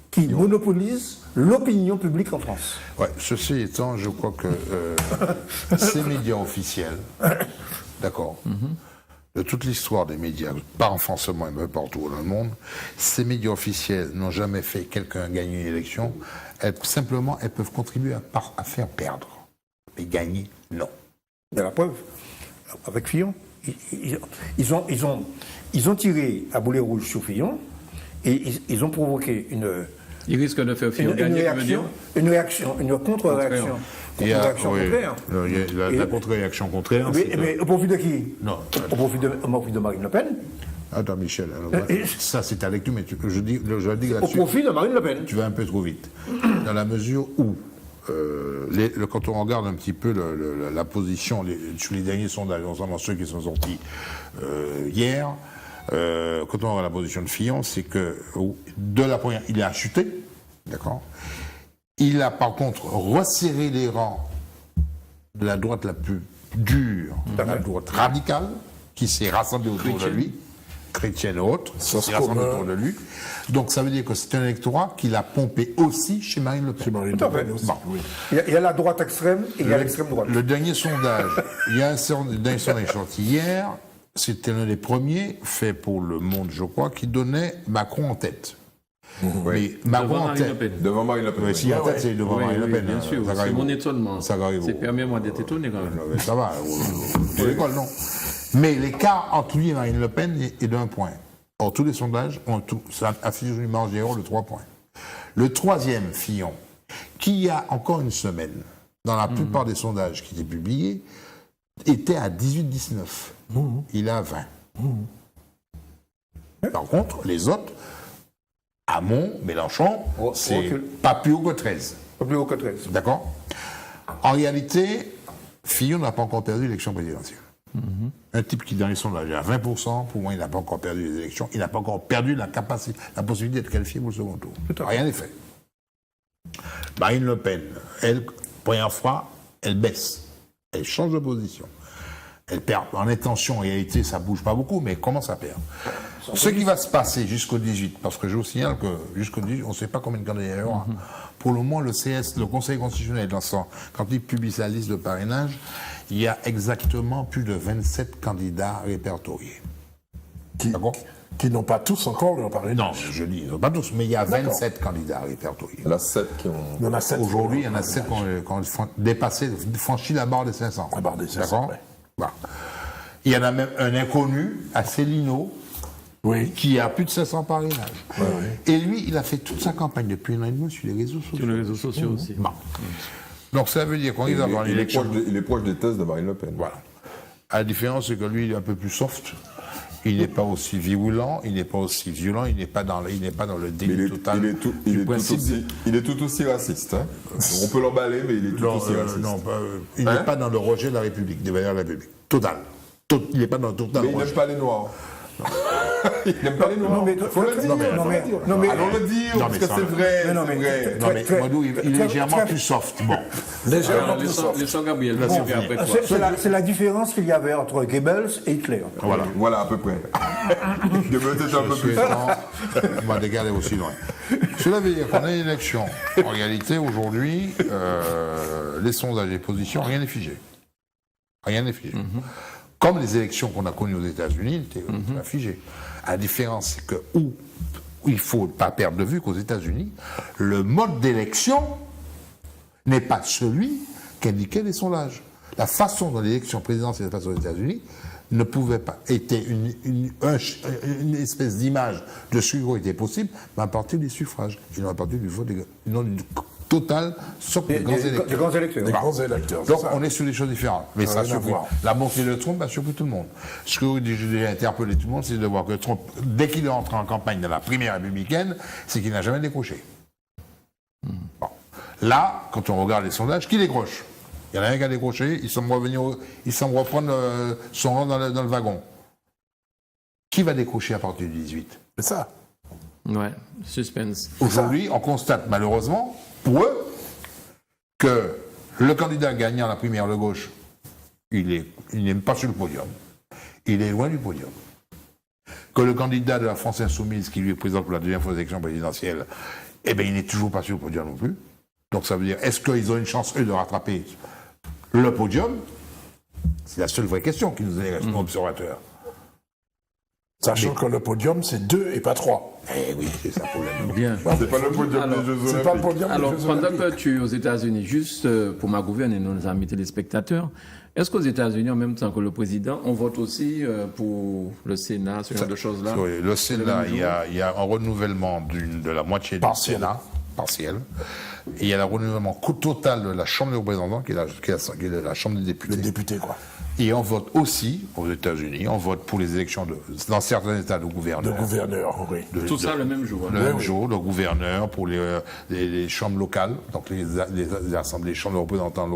qui monopolisent l'opinion publique en France. Ouais, ceci étant, je crois que ces médias officiels, d'accord, de toute l'histoire des médias, pas en France seulement, mais partout dans le monde, ces médias officiels n'ont jamais fait quelqu'un gagner une élection. Simplement, elles peuvent contribuer à faire perdre. Mais gagner, non. De la preuve, avec Fillon, ils ont tiré à boulet rouge sur Fillon et ils ont provoqué Il risque de faire Fillon gagner, tu veux dire? une contre-réaction. Il y a, Contre-réaction oui, contraire. il y a la contre-réaction contraire. Oui, c'est que- mais au profit de qui? Non. Au profit de Marine Le Pen. Attends, Michel, alors, ça c'est ta lecture, mais je dis Au là-dessus. profit de Marine Le Pen. Tu vas un peu trop vite. Dans la mesure où, quand on regarde un petit peu la position, sur les derniers sondages, notamment ceux qui sont sortis hier, quand on regarde la position de Fillon, c'est que de la première, il a chuté, d'accord. Il a par contre resserré les rangs de la droite la plus dure, de la droite radicale, qui s'est rassemblée autour de lui, chrétienne et autres, qui s'est rassemblée autour de lui. Donc ça veut dire que c'est un électorat qu'il a pompé aussi chez Marine Le Pen. C'est Marine Tout à Le Pen fait. aussi, Bon. oui. Il y a la droite extrême et il y a l'extrême droite. Le dernier sondage, il y a un dernier sondage sorti hier, c'était l'un des premiers, fait pour Le Monde, je crois, qui donnait Macron en tête. Mais Macron Devant en Marine Le tête. Pen. Devant Marine Le Pen. Mais si en tête, c'est devant Oui, Marine Le oui, Pen. bien hein, sûr. ça C'est arrive. mon étonnement. Ça arrive. C'est permets-moi d'être étonné quand même. Mais ça va, de l'école, non. Mais l'écart entre lui et Marine Le Pen est d'un point. Or, tous les sondages ont tout, ça affiche une marge d'erreur de 3 points. Le troisième, Fillon, qui il y a encore une semaine, dans la plupart des sondages qui étaient publiés, était à 18-19. Il est à 20. Par contre, les autres, Hamon, Mélenchon, c'est recule. pas plus haut que 13. Pas plus haut que 13. D'accord? En réalité, Fillon n'a pas encore perdu l'élection présidentielle. Un type qui, dans les sondages, est à 20%, pour moi, il n'a pas encore perdu les élections, il n'a pas encore perdu la capacité, la possibilité d'être qualifié pour le second tour. Rien n'est fait. Marine Le Pen, elle, première fois, elle baisse. Elle change de position. Elle perd. En intention, en réalité, ça bouge pas beaucoup, mais elle commence à perdre. Ce qui va se passer jusqu'au 18, parce que je vous signale que jusqu'au 18, on ne sait pas combien de candidats il y aura. Pour le moment, le CS, le Conseil constitutionnel, quand il publie sa liste de parrainage, il y a exactement plus de 27 candidats répertoriés. D'accord? Qui n'ont pas tous encore leur parrainage. Non, je dis, ils n'ont pas tous, mais il y a 27 candidats répertoriés. Il y en a 7 qui ont. Il y en a 7. Aujourd'hui, il y en a 7 qui ont dépassé, franchi la barre des 500. La barre des 500, D'accord? ouais. Voilà. Il y en a même un inconnu, à Célino, Oui. qui a plus de 500 parrainages. Ouais. Et lui, il a fait toute sa campagne depuis un an et demi sur les réseaux sociaux. Sur les réseaux sociaux aussi. Bon. Donc ça veut dire qu'on arrive à avoir Il est l'élection. proche des thèses de Marine Le Pen. Voilà. La différence, c'est que lui, il est un peu plus soft. Il n'est pas aussi virulent, il n'est pas aussi violent, il n'est pas dans le déni total. Il est tout aussi raciste. Hein. On peut l'emballer, mais il est tout aussi raciste. Non, il n'est pas dans le rejet de la République, des valeurs de la République. Total. Il n'est pas dans le total Mais il rejet. n'aime pas les Noirs. Il n'aime pas les Noirs. Non, mais Faut le dire. non, mais- Allons le dire, Non, parce mais que ça- c'est vrai. mais non, c'est mais- vrai. Non, mais Très- Madou, il est très- légèrement très- plus soft. Bon. Légèrement Alors, plus soft. laissons Gabriel poursuivre après toi. C'est la différence qu'il y avait entre Goebbels et Hitler. Voilà, à peu près. Je me peut-être un peu plus. On va dégaler aussi loin. Cela veut dire qu'on a une élection. En réalité, aujourd'hui, les sondages et les positions, rien n'est figé. Rien n'est figé. Comme les élections qu'on a connues aux États-Unis, c'était pas figé. La différence, c'est que où il ne faut pas perdre de vue qu'aux États-Unis, le mode d'élection n'est pas celui qu'indiquaient les sondages. La façon dont l'élection présidentielle se passe aux États-Unis ne pouvait pas être une espèce d'image de ce qui était possible, mais à partir des suffrages, et non à partir du vote, non du total, sauf des grands électeurs. Des grands électeurs. Des grands électeurs. Donc c'est ça. on est sur des choses différentes. Mais ça a rien à surpris. voir. La montée de Trump a surpris tout le monde. Ce que j'ai déjà interpellé tout le monde, c'est de voir que Trump, dès qu'il est entré en campagne dans la primaire républicaine, c'est qu'il n'a jamais décroché. Bon. Là, quand on regarde les sondages, qui décroche? Il y en a un qui a décroché, il semble reprendre son rang dans le wagon. Qui va décrocher à partir du 18? C'est ça. Ouais, suspense. Aujourd'hui, on constate malheureusement, pour eux, que le candidat gagnant la primaire de gauche, il n'est pas sur le podium. Il est loin du podium. Que le candidat de la France Insoumise, qui lui est présent pour la deuxième fois aux élections présidentielles, eh bien, il n'est toujours pas sur le podium non plus. Donc ça veut dire, est-ce qu'ils ont une chance, eux, de rattraper le podium? C'est la seule vraie question qui nous est comme observateurs. Sachant que le podium, c'est 2 et pas 3. Eh oui, c'est ça le problème. Bien. C'est pas le podium Alors, des Jeux C'est pas le Olympiques. podium Alors, des Jeux pendant Olympiques. que tu es aux États-Unis, juste pour ma gouverne et nos amis téléspectateurs, est-ce qu'aux États-Unis, en même temps que le président, on vote aussi pour le Sénat, ce genre de choses-là? Oui, le Sénat, même il y a un renouvellement de la moitié Partiel. du Sénat, partiel. Et il y a le renouvellement total de la Chambre des représentants, qui est la Chambre des députés. Les députés, quoi. Et on vote aussi, aux États-Unis, on vote pour les élections dans certains États de De gouverneurs. gouverneur, oui. Tout ça le même jour. hein. Le même jour, le gouverneur pour les chambres locales, donc les assemblées, les chambres de représentants,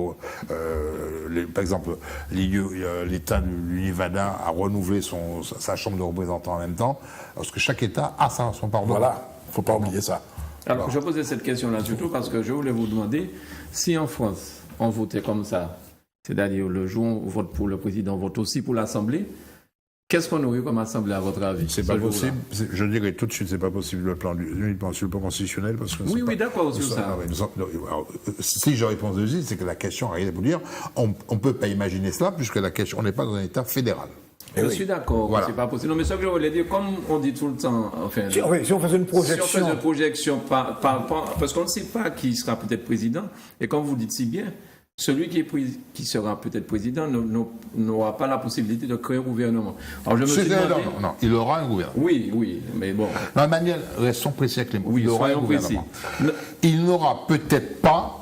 par exemple, l'État du Nevada a renouvelé sa chambre de représentants en même temps, parce que chaque État a son parlement. Voilà, faut pas oublier ça. Alors, je posais cette question-là surtout parce que je voulais vous demander si en France, on votait comme ça, c'est-à-dire le jour où on vote pour le président, on vote aussi pour l'Assemblée. Qu'est-ce qu'on aurait comme Assemblée, à votre avis? C'est pas possible. Je dirais tout de suite, c'est pas possible sur le plan constitutionnel parce que. Oui, d'accord sur ça. Si je réponds de suite, c'est que la question arrive pour dire, on peut pas imaginer cela puisque la question, on n'est pas dans un État fédéral. Je suis d'accord, Voilà. c'est pas possible. Non, mais ce que je voulais dire, comme on dit tout le temps, enfin, Si on faisait une projection. si on faisait une projection parce qu'on ne sait pas qui sera peut-être président, et comme vous dites si bien, celui qui sera peut-être président n'aura pas la possibilité de créer un gouvernement. Alors je me suis demandé... Non, il aura un gouvernement. Oui, mais bon. Non, Emmanuel, restons précis avec les mots. Oui, il aura un soyons gouvernement. précis. Il n'aura peut-être pas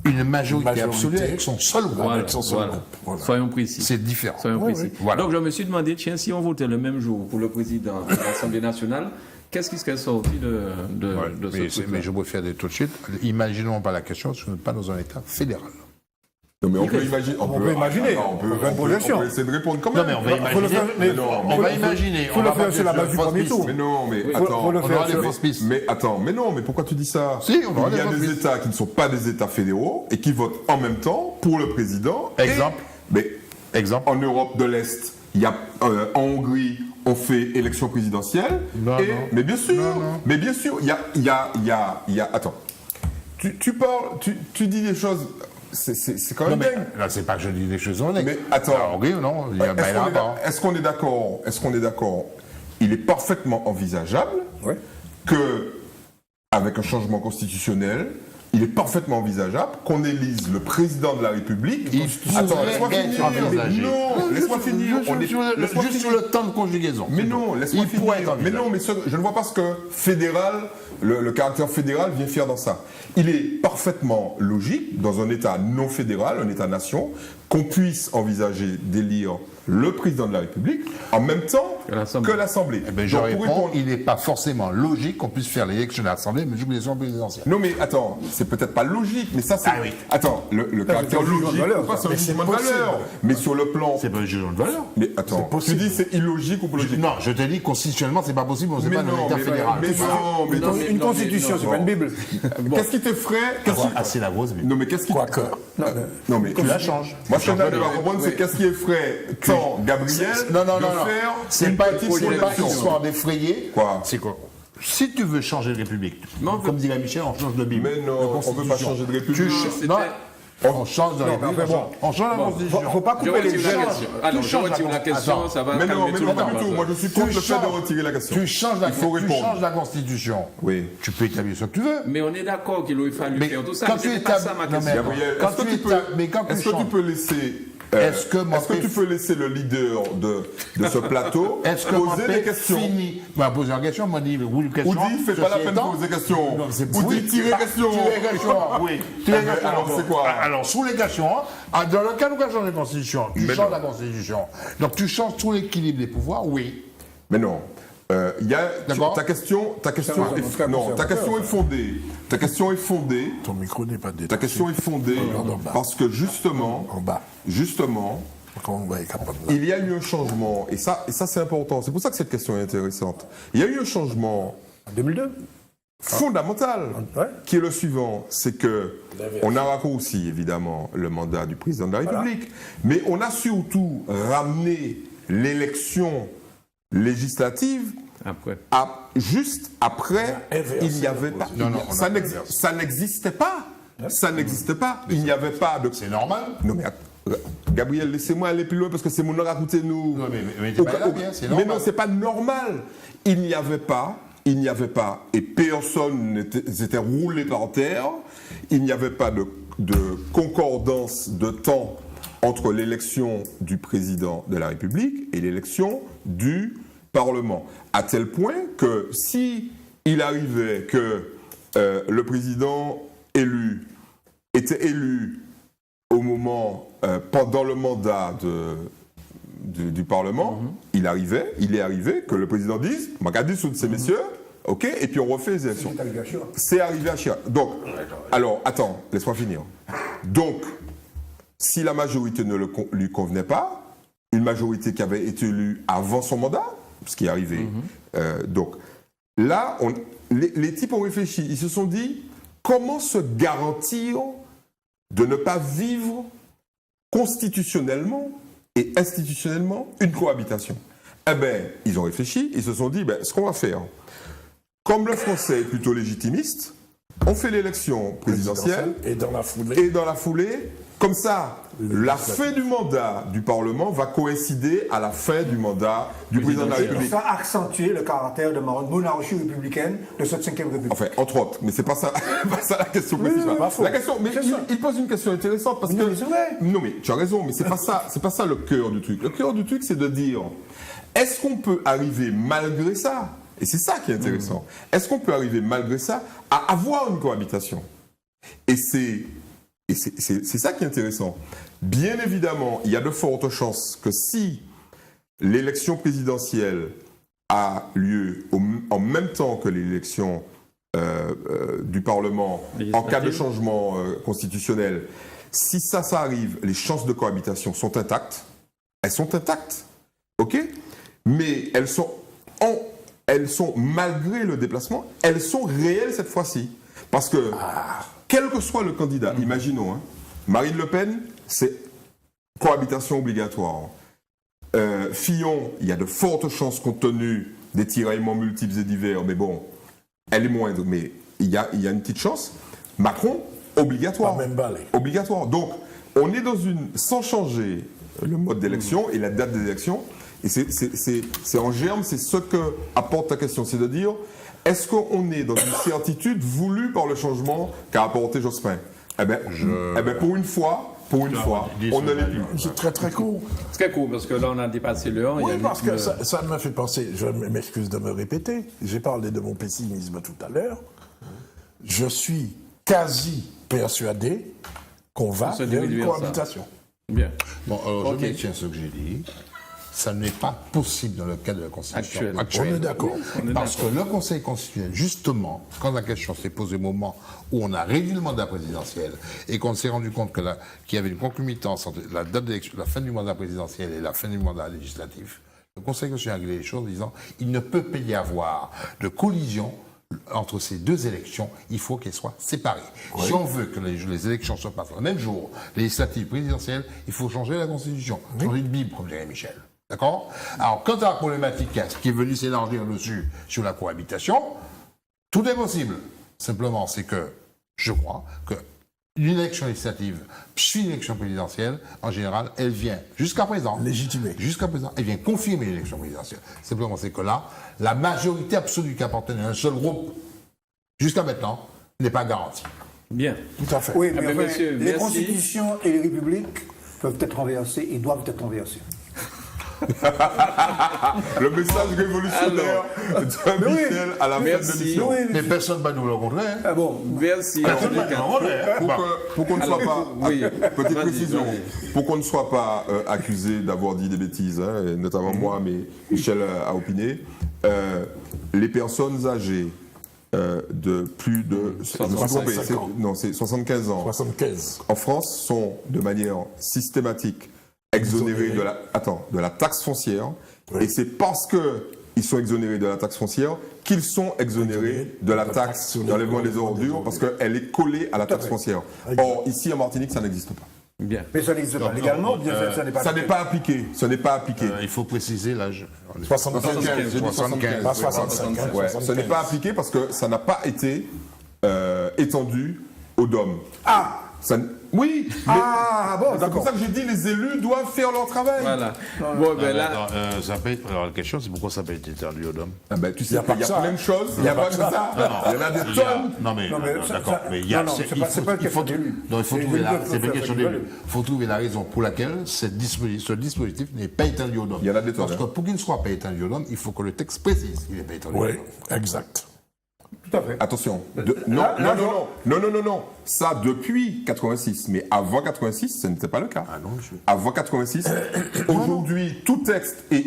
une majorité absolue avec son seul groupe. Voilà, Avec son seul voilà. groupe, voilà. Soyons précis. C'est différent. Soyons précis. Voilà. Donc je me suis demandé, tiens, si on votait le même jour pour le président de l'Assemblée nationale, qu'est-ce qui serait sorti de Ouais, ce truc-là? mais je préfère dire tout de suite, imaginons pas la question, parce que nous ne sommes pas dans un État fédéral. Non, mais on peut imaginer. On peut imaginer. on peut, On peut une projection. on peut essayer de répondre quand Non, même. mais on va imaginer. Mais non, On va imaginer. faut le faire sur la base du premier tour. Mais non, mais Faut attends. le On faire aura des sur- fausses pistes. Mais attends, mais non, mais pourquoi tu dis ça? Si, on aura Il y a des des fausses États qui ne sont pas des États fédéraux et qui votent en même temps pour le président. Exemple. Mais Exemple. en Europe de l'Est, il y a en Hongrie, on fait élection présidentielle. Non, et, non. Mais bien sûr, Non. mais bien sûr, il y a. Attends, tu parles, tu dis des choses. C'est quand Non, même mais dingue. là, c'est pas que je dis des choses honnêtes. Mais attends. Alors, oui ou non? Il y a Est-ce qu'on est d'accord? Est-ce qu'on est d'accord? Il est parfaitement envisageable Ouais. que, avec un changement constitutionnel, il est parfaitement envisageable qu'on élise le président de la République. Attends, laisse-moi finir. Non, laisse-moi finir. Juste sur le temps de conjugaison. Mais non, laisse-moi Il pourrait finir. être Mais non, mais je ne vois pas ce que fédéral, le caractère fédéral vient faire dans ça. Il est parfaitement logique, dans un État non fédéral, un État-nation, qu'on puisse envisager d'élire le président de la République en même temps que l'Assemblée. Eh ben, je Donc, pour réponds, répondre- il n'est pas forcément logique qu'on puisse faire l'élection de l'Assemblée, mais l'élection présidentielle. Non mais attends, c'est peut-être pas logique, mais ça c'est... Ah oui. Attends, le caractère c'est un jugement de logique, valeur, pas ça. c'est un Mais c'est jugement de possible. valeur, mais sur le plan... C'est pas un jugement de valeur. Mais attends, tu dis c'est illogique ou pas logique? Non, je te dis constitutionnellement, c'est pas possible, on n'est Mais pas dans non, l'État mais fédéral. mais non, mais non, Une constitution, c'est pas une Bible. Qu'est-ce qui te ferait... Ah, c'est la grosse Bible. Non mais qu'est-ce qui... Quoique. Non mais... Tu la changes. Moi ce que j'arrive à comprendre, c'est qu'est-ce qui effraie tant Gabriel Non. de faire C'est une pas petite une projection. histoire d'effrayée. Quoi? C'est quoi? Si tu veux changer de république, comme dirait Michel, on change de Bible. Mais non, on veut pas changer de république. Non, on change de république. mais bon. On change la constitution. Faut pas Je couper les retire la gens. question. Alors, je retire la question, Attends. ça va Mais non, calmer mais tout non, le pas monde. du tout. Moi je suis contre le fait de retirer la question. Tu changes la, Il faut tu répondre. changes la constitution. Oui. Tu peux établir ce que tu veux. Mais on est d'accord qu'il aurait fallu Mais faire tout ça. quand Mais tu c'était pas établis- ça ma non, question. mais- Gabriel, Quand est-ce que tu tu établis- mais quand peux, tu est-ce que tu changes- peux laisser, Est-ce que tu peux laisser le leader de ce plateau Est-ce que poser des questions? fini m'a posé une question, m'a dit oui, une question. Ou dit, fais pas la Ceci peine étant- de poser des questions. Non, c'est- Ou oui, dit, tirer question. Tirer question, oui. Tirer question. Alors, c'est quoi? Alors, sous les questions, dans le cas où tu changes la Constitution, tu Mais changes non. la Constitution. Donc, tu changes tout l'équilibre des pouvoirs, oui. Mais non. D'accord. Ta question est fondée. Ta question est fondée. Ton micro n'est pas détaché. Ta question est fondée En bas. parce que justement, En bas. Quand on va être capable de... il y a eu un changement et ça c'est important. C'est pour ça que cette question est intéressante. Il y a eu un changement En 2002. fondamental Ouais. qui est le suivant, c'est que on a raccourci évidemment le mandat du président de la République, mais on a surtout ramené l'élection législative Après. juste après. Il n'y avait pas, ça n'existait pas. Ça n'existait pas. Il n'y avait pas de. C'est normal. Non mais Gabriel, laissez-moi aller plus loin parce que c'est mon racontez-nous. Non, mais t'es pas là, bien, c'est normal. Mais non, c'est pas normal. Il n'y avait pas, et personne n'était roulé par terre. Il n'y avait pas de concordance de temps entre l'élection du président de la République et l'élection du Parlement. À tel point que si il arrivait que le président était élu au moment, pendant le mandat du Parlement, il est arrivé que le président dise, regardez sous de ces messieurs, ok, et puis on refait les élections. C'est arrivé à Chirac. Donc, alors, attends, laisse-moi finir. Donc, si la majorité ne lui convenait pas, une majorité qui avait été élue avant son mandat, ce qui est arrivé, donc, là, les types ont réfléchi, ils se sont dit, comment se garantir de ne pas vivre constitutionnellement et institutionnellement une cohabitation. Eh bien, ils ont réfléchi, ils se sont dit, ben, ce qu'on va faire, comme le français est plutôt légitimiste, on fait l'élection présidentielle Et dans la foulée. et dans la foulée, comme ça, la fin du mandat du Parlement va coïncider à la fin du mandat du président de la Et République. ça a accentué le caractère de monarchie républicaine de cette 5e République. Enfin, entre autres, mais c'est pas ça, pas ça la question principale. pas faux. La question, mais il pose une question intéressante parce Non, que mais c'est vrai. non, mais tu as raison, mais c'est pas ça le cœur du truc. Le cœur du truc, c'est de dire, est-ce qu'on peut arriver malgré ça, et c'est ça qui est intéressant, est-ce qu'on peut arriver malgré ça à avoir une cohabitation? Et c'est ça qui est intéressant. Bien évidemment, il y a de fortes chances que si l'élection présidentielle a lieu en même temps que l'élection du Parlement, en cas de changement constitutionnel, si ça arrive, les chances de cohabitation sont intactes. Elles sont intactes, ok? Mais elles sont, malgré le déplacement, elles sont réelles cette fois-ci. Parce que, quel que soit le candidat, imaginons, hein, Marine Le Pen, c'est cohabitation obligatoire. Fillon, il y a de fortes chances compte tenu des tiraillements multiples et divers, mais bon, elle est moindre, mais il y a une petite chance. Macron, obligatoire. Pas même balai. Obligatoire. Donc, on est dans sans changer le mode d'élection et la date d'élection, et c'est en germe, c'est ce que apporte ta question, c'est de dire, est-ce qu'on est dans une certitude voulue par le changement qu'a apporté Jospin? Eh bien, pour une fois, on ne l'est plus. C'est très très court. Très court, parce que là, on a dépassé l'heure. Oui, parce que ça me fait penser, je m'excuse de me répéter, j'ai parlé de mon pessimisme tout à l'heure. Je suis quasi persuadé qu'on va se vers dirige une vers ça. cohabitation. Bien. Bon, alors Ok. je maintiens ce que j'ai dit. Ça n'est pas possible dans le cadre de la Constitution Actuelle. actuelle. On est d'accord. Parce que le Conseil constitutionnel, justement, quand la question s'est posée au moment où on a réduit le mandat présidentiel et qu'on s'est rendu compte qu'il y avait une concomitance entre la date d'élection, la fin du mandat présidentiel et la fin du mandat législatif, le Conseil constitutionnel a réglé les choses en disant il ne peut pas y avoir de collision entre ces deux élections, il faut qu'elles soient séparées. Si on veut que les élections se passent le même jour, législatives, présidentielles, il faut changer la Constitution, changer de Bible, comme dirait Michel. D'accord? Alors, quant à la problématique qui est venue s'élargir dessus sur la cohabitation, tout est possible. Simplement, c'est que je crois que une élection législative puis une élection présidentielle, en général, elle vient, jusqu'à présent, Légitimée. jusqu'à présent, elle vient confirmer l'élection présidentielle. Simplement, c'est que là, la majorité absolue qui appartenait à un seul groupe, jusqu'à maintenant, n'est pas garantie. Bien. Tout à fait. Oui, mais ben, enfin, monsieur, les merci. constitutions et les républiques peuvent être renversées et doivent être renversées. Le message révolutionnaire de Michel à la fin de merci. l'émission. Mais personne ne va nous le rencontrer. Hein. Ah bon, Merci. Personne ne va nous le rencontrer. Hein. Pour qu'on ne soit pas, oui. petite Vas-y, précision, vas-y. pour qu'on ne soit pas accusé d'avoir dit des bêtises, hein, et notamment moi, mais Michel a opiné, les personnes âgées de plus de 65 ans. Non, c'est 75 ans. 75. En France sont de manière systématique exonérés de la taxe foncière, Oui. et c'est parce que ils sont exonérés de la taxe foncière qu'ils sont exonérés de la taxe sur d'enlèvement des l'enlèvement des ordures, parce qu'elle est collée à la taxe foncière. Or, ici en Martinique, ça n'existe pas. Bien. mais ça n'existe pas légalement, bien ça n'est pas. Ça n'est pas appliqué. Ce n'est pas appliqué. Il faut préciser l'âge. 75. J'ai dit 75. Pas 65. hein, Ouais, ce 75. n'est pas appliqué parce que ça n'a pas été étendu aux DOM. Ah Oui, mais Ah bon, c'est pour d'accord. ça que j'ai dit les élus doivent faire leur travail. Voilà. Bon, ben là, Alors, la question, c'est pourquoi ça n'a pas été interdit aux hommes. Ah ben, tu sais, Y a pas il y a que ça, plein hein. de choses. Il n'y a pas que ça. Il y en a des tonnes. Non, mais, ça- d'accord. ça- Mais il y a. non, c'est pas une question d'élus. Non, il faut Les trouver élus la. peuvent C'est pas faire une question ce qu'ils d'élus. veulent. Il faut trouver la raison pour laquelle ce dispositif n'est pas étendu aux hommes. Il y en a des tonnes, Parce que hein. pour qu'il ne soit pas étendu aux hommes, il faut que le texte précise qu'il n'est pas étendu aux Oui, hommes. exact. Tout à fait. Attention. Non. Ça, depuis 86. Mais avant 86, ce n'était pas le cas. Ah non, monsieur. Avant 86, aujourd'hui, tout texte est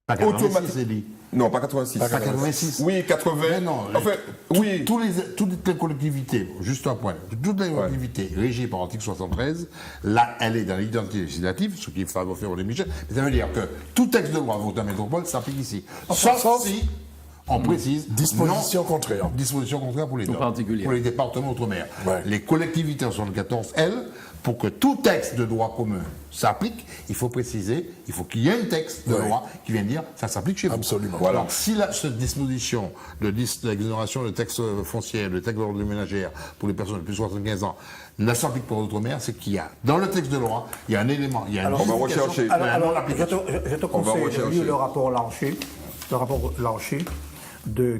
Pas 86, automatique. c'est dit. Non, pas 86. Pas 86. Oui, 80. Mais non. Enfin, oui. Toutes les collectivités, juste un point, toutes les collectivités régies par l'article 73, là, elle est dans l'identité législative, ce qui favorise les Michel. Mais ça veut dire que tout texte de loi voté en métropole s'applique ici. Sauf si On précise. Disposition non, contraire. Disposition contraire pour les DOM, particulier. pour les départements outre-mer. Ouais. Les collectivités en 74, elles, pour que tout texte de droit commun s'applique, il faut préciser, il faut qu'il y ait un texte de Ouais. loi qui vienne dire ça s'applique chez vous. Absolument. Voilà. Donc, si cette disposition de l'exonération de taxes foncières, de taxes d'ordre ménagère pour les personnes de plus de 75 ans ne s'applique pas aux outre-mer, c'est qu'il y a, dans le texte de loi, il y a un élément, il y a une on va justification, rechercher. Alors, non-application. je te On va conseille de rechercher. lire le rapport Larcher,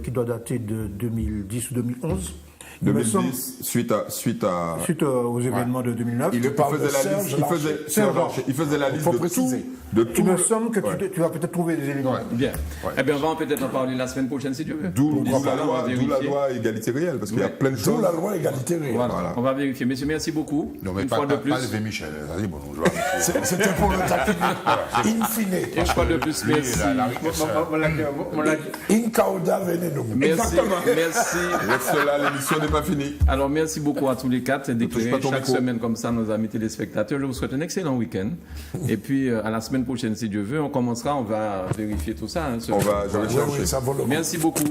qui doit dater de 2010 ou 2011. Il me semble, 2010, suite à suite aux événements de 2009. il parle de faisait la liste, Serge il faisait la liste faut de préciser. tout, Il me semble que tu vas peut-être trouver des éléments. Bien. Eh bien, on va peut-être en parler la semaine prochaine si Dieu veut. d'où Pourquoi la pas, on va loi vérifier. égalité réelle, parce qu'il y a plein de D'où choses. la loi égalité réelle. Voilà. On va vérifier. Messieurs, merci beaucoup. Non, mais Une pas, fois de pas, plus. pas lever Michel. Vas-y, bon, je vois. C'était pour le taquiner. In fine. Une fois de plus, merci. In cauda venenum. Merci. Merci. Reste là, l'émission n'est pas finie. Alors, merci beaucoup à tous les quatre touche d'éclairer pas ton chaque micro. semaine comme ça nos amis téléspectateurs. Je vous souhaite un excellent week-end. Et puis, à la semaine prochaine, si Dieu veut, on commencera, on va vérifier tout ça. Hein, Je vais Oui, chercher. oui, ça vaut le coup. Merci beaucoup.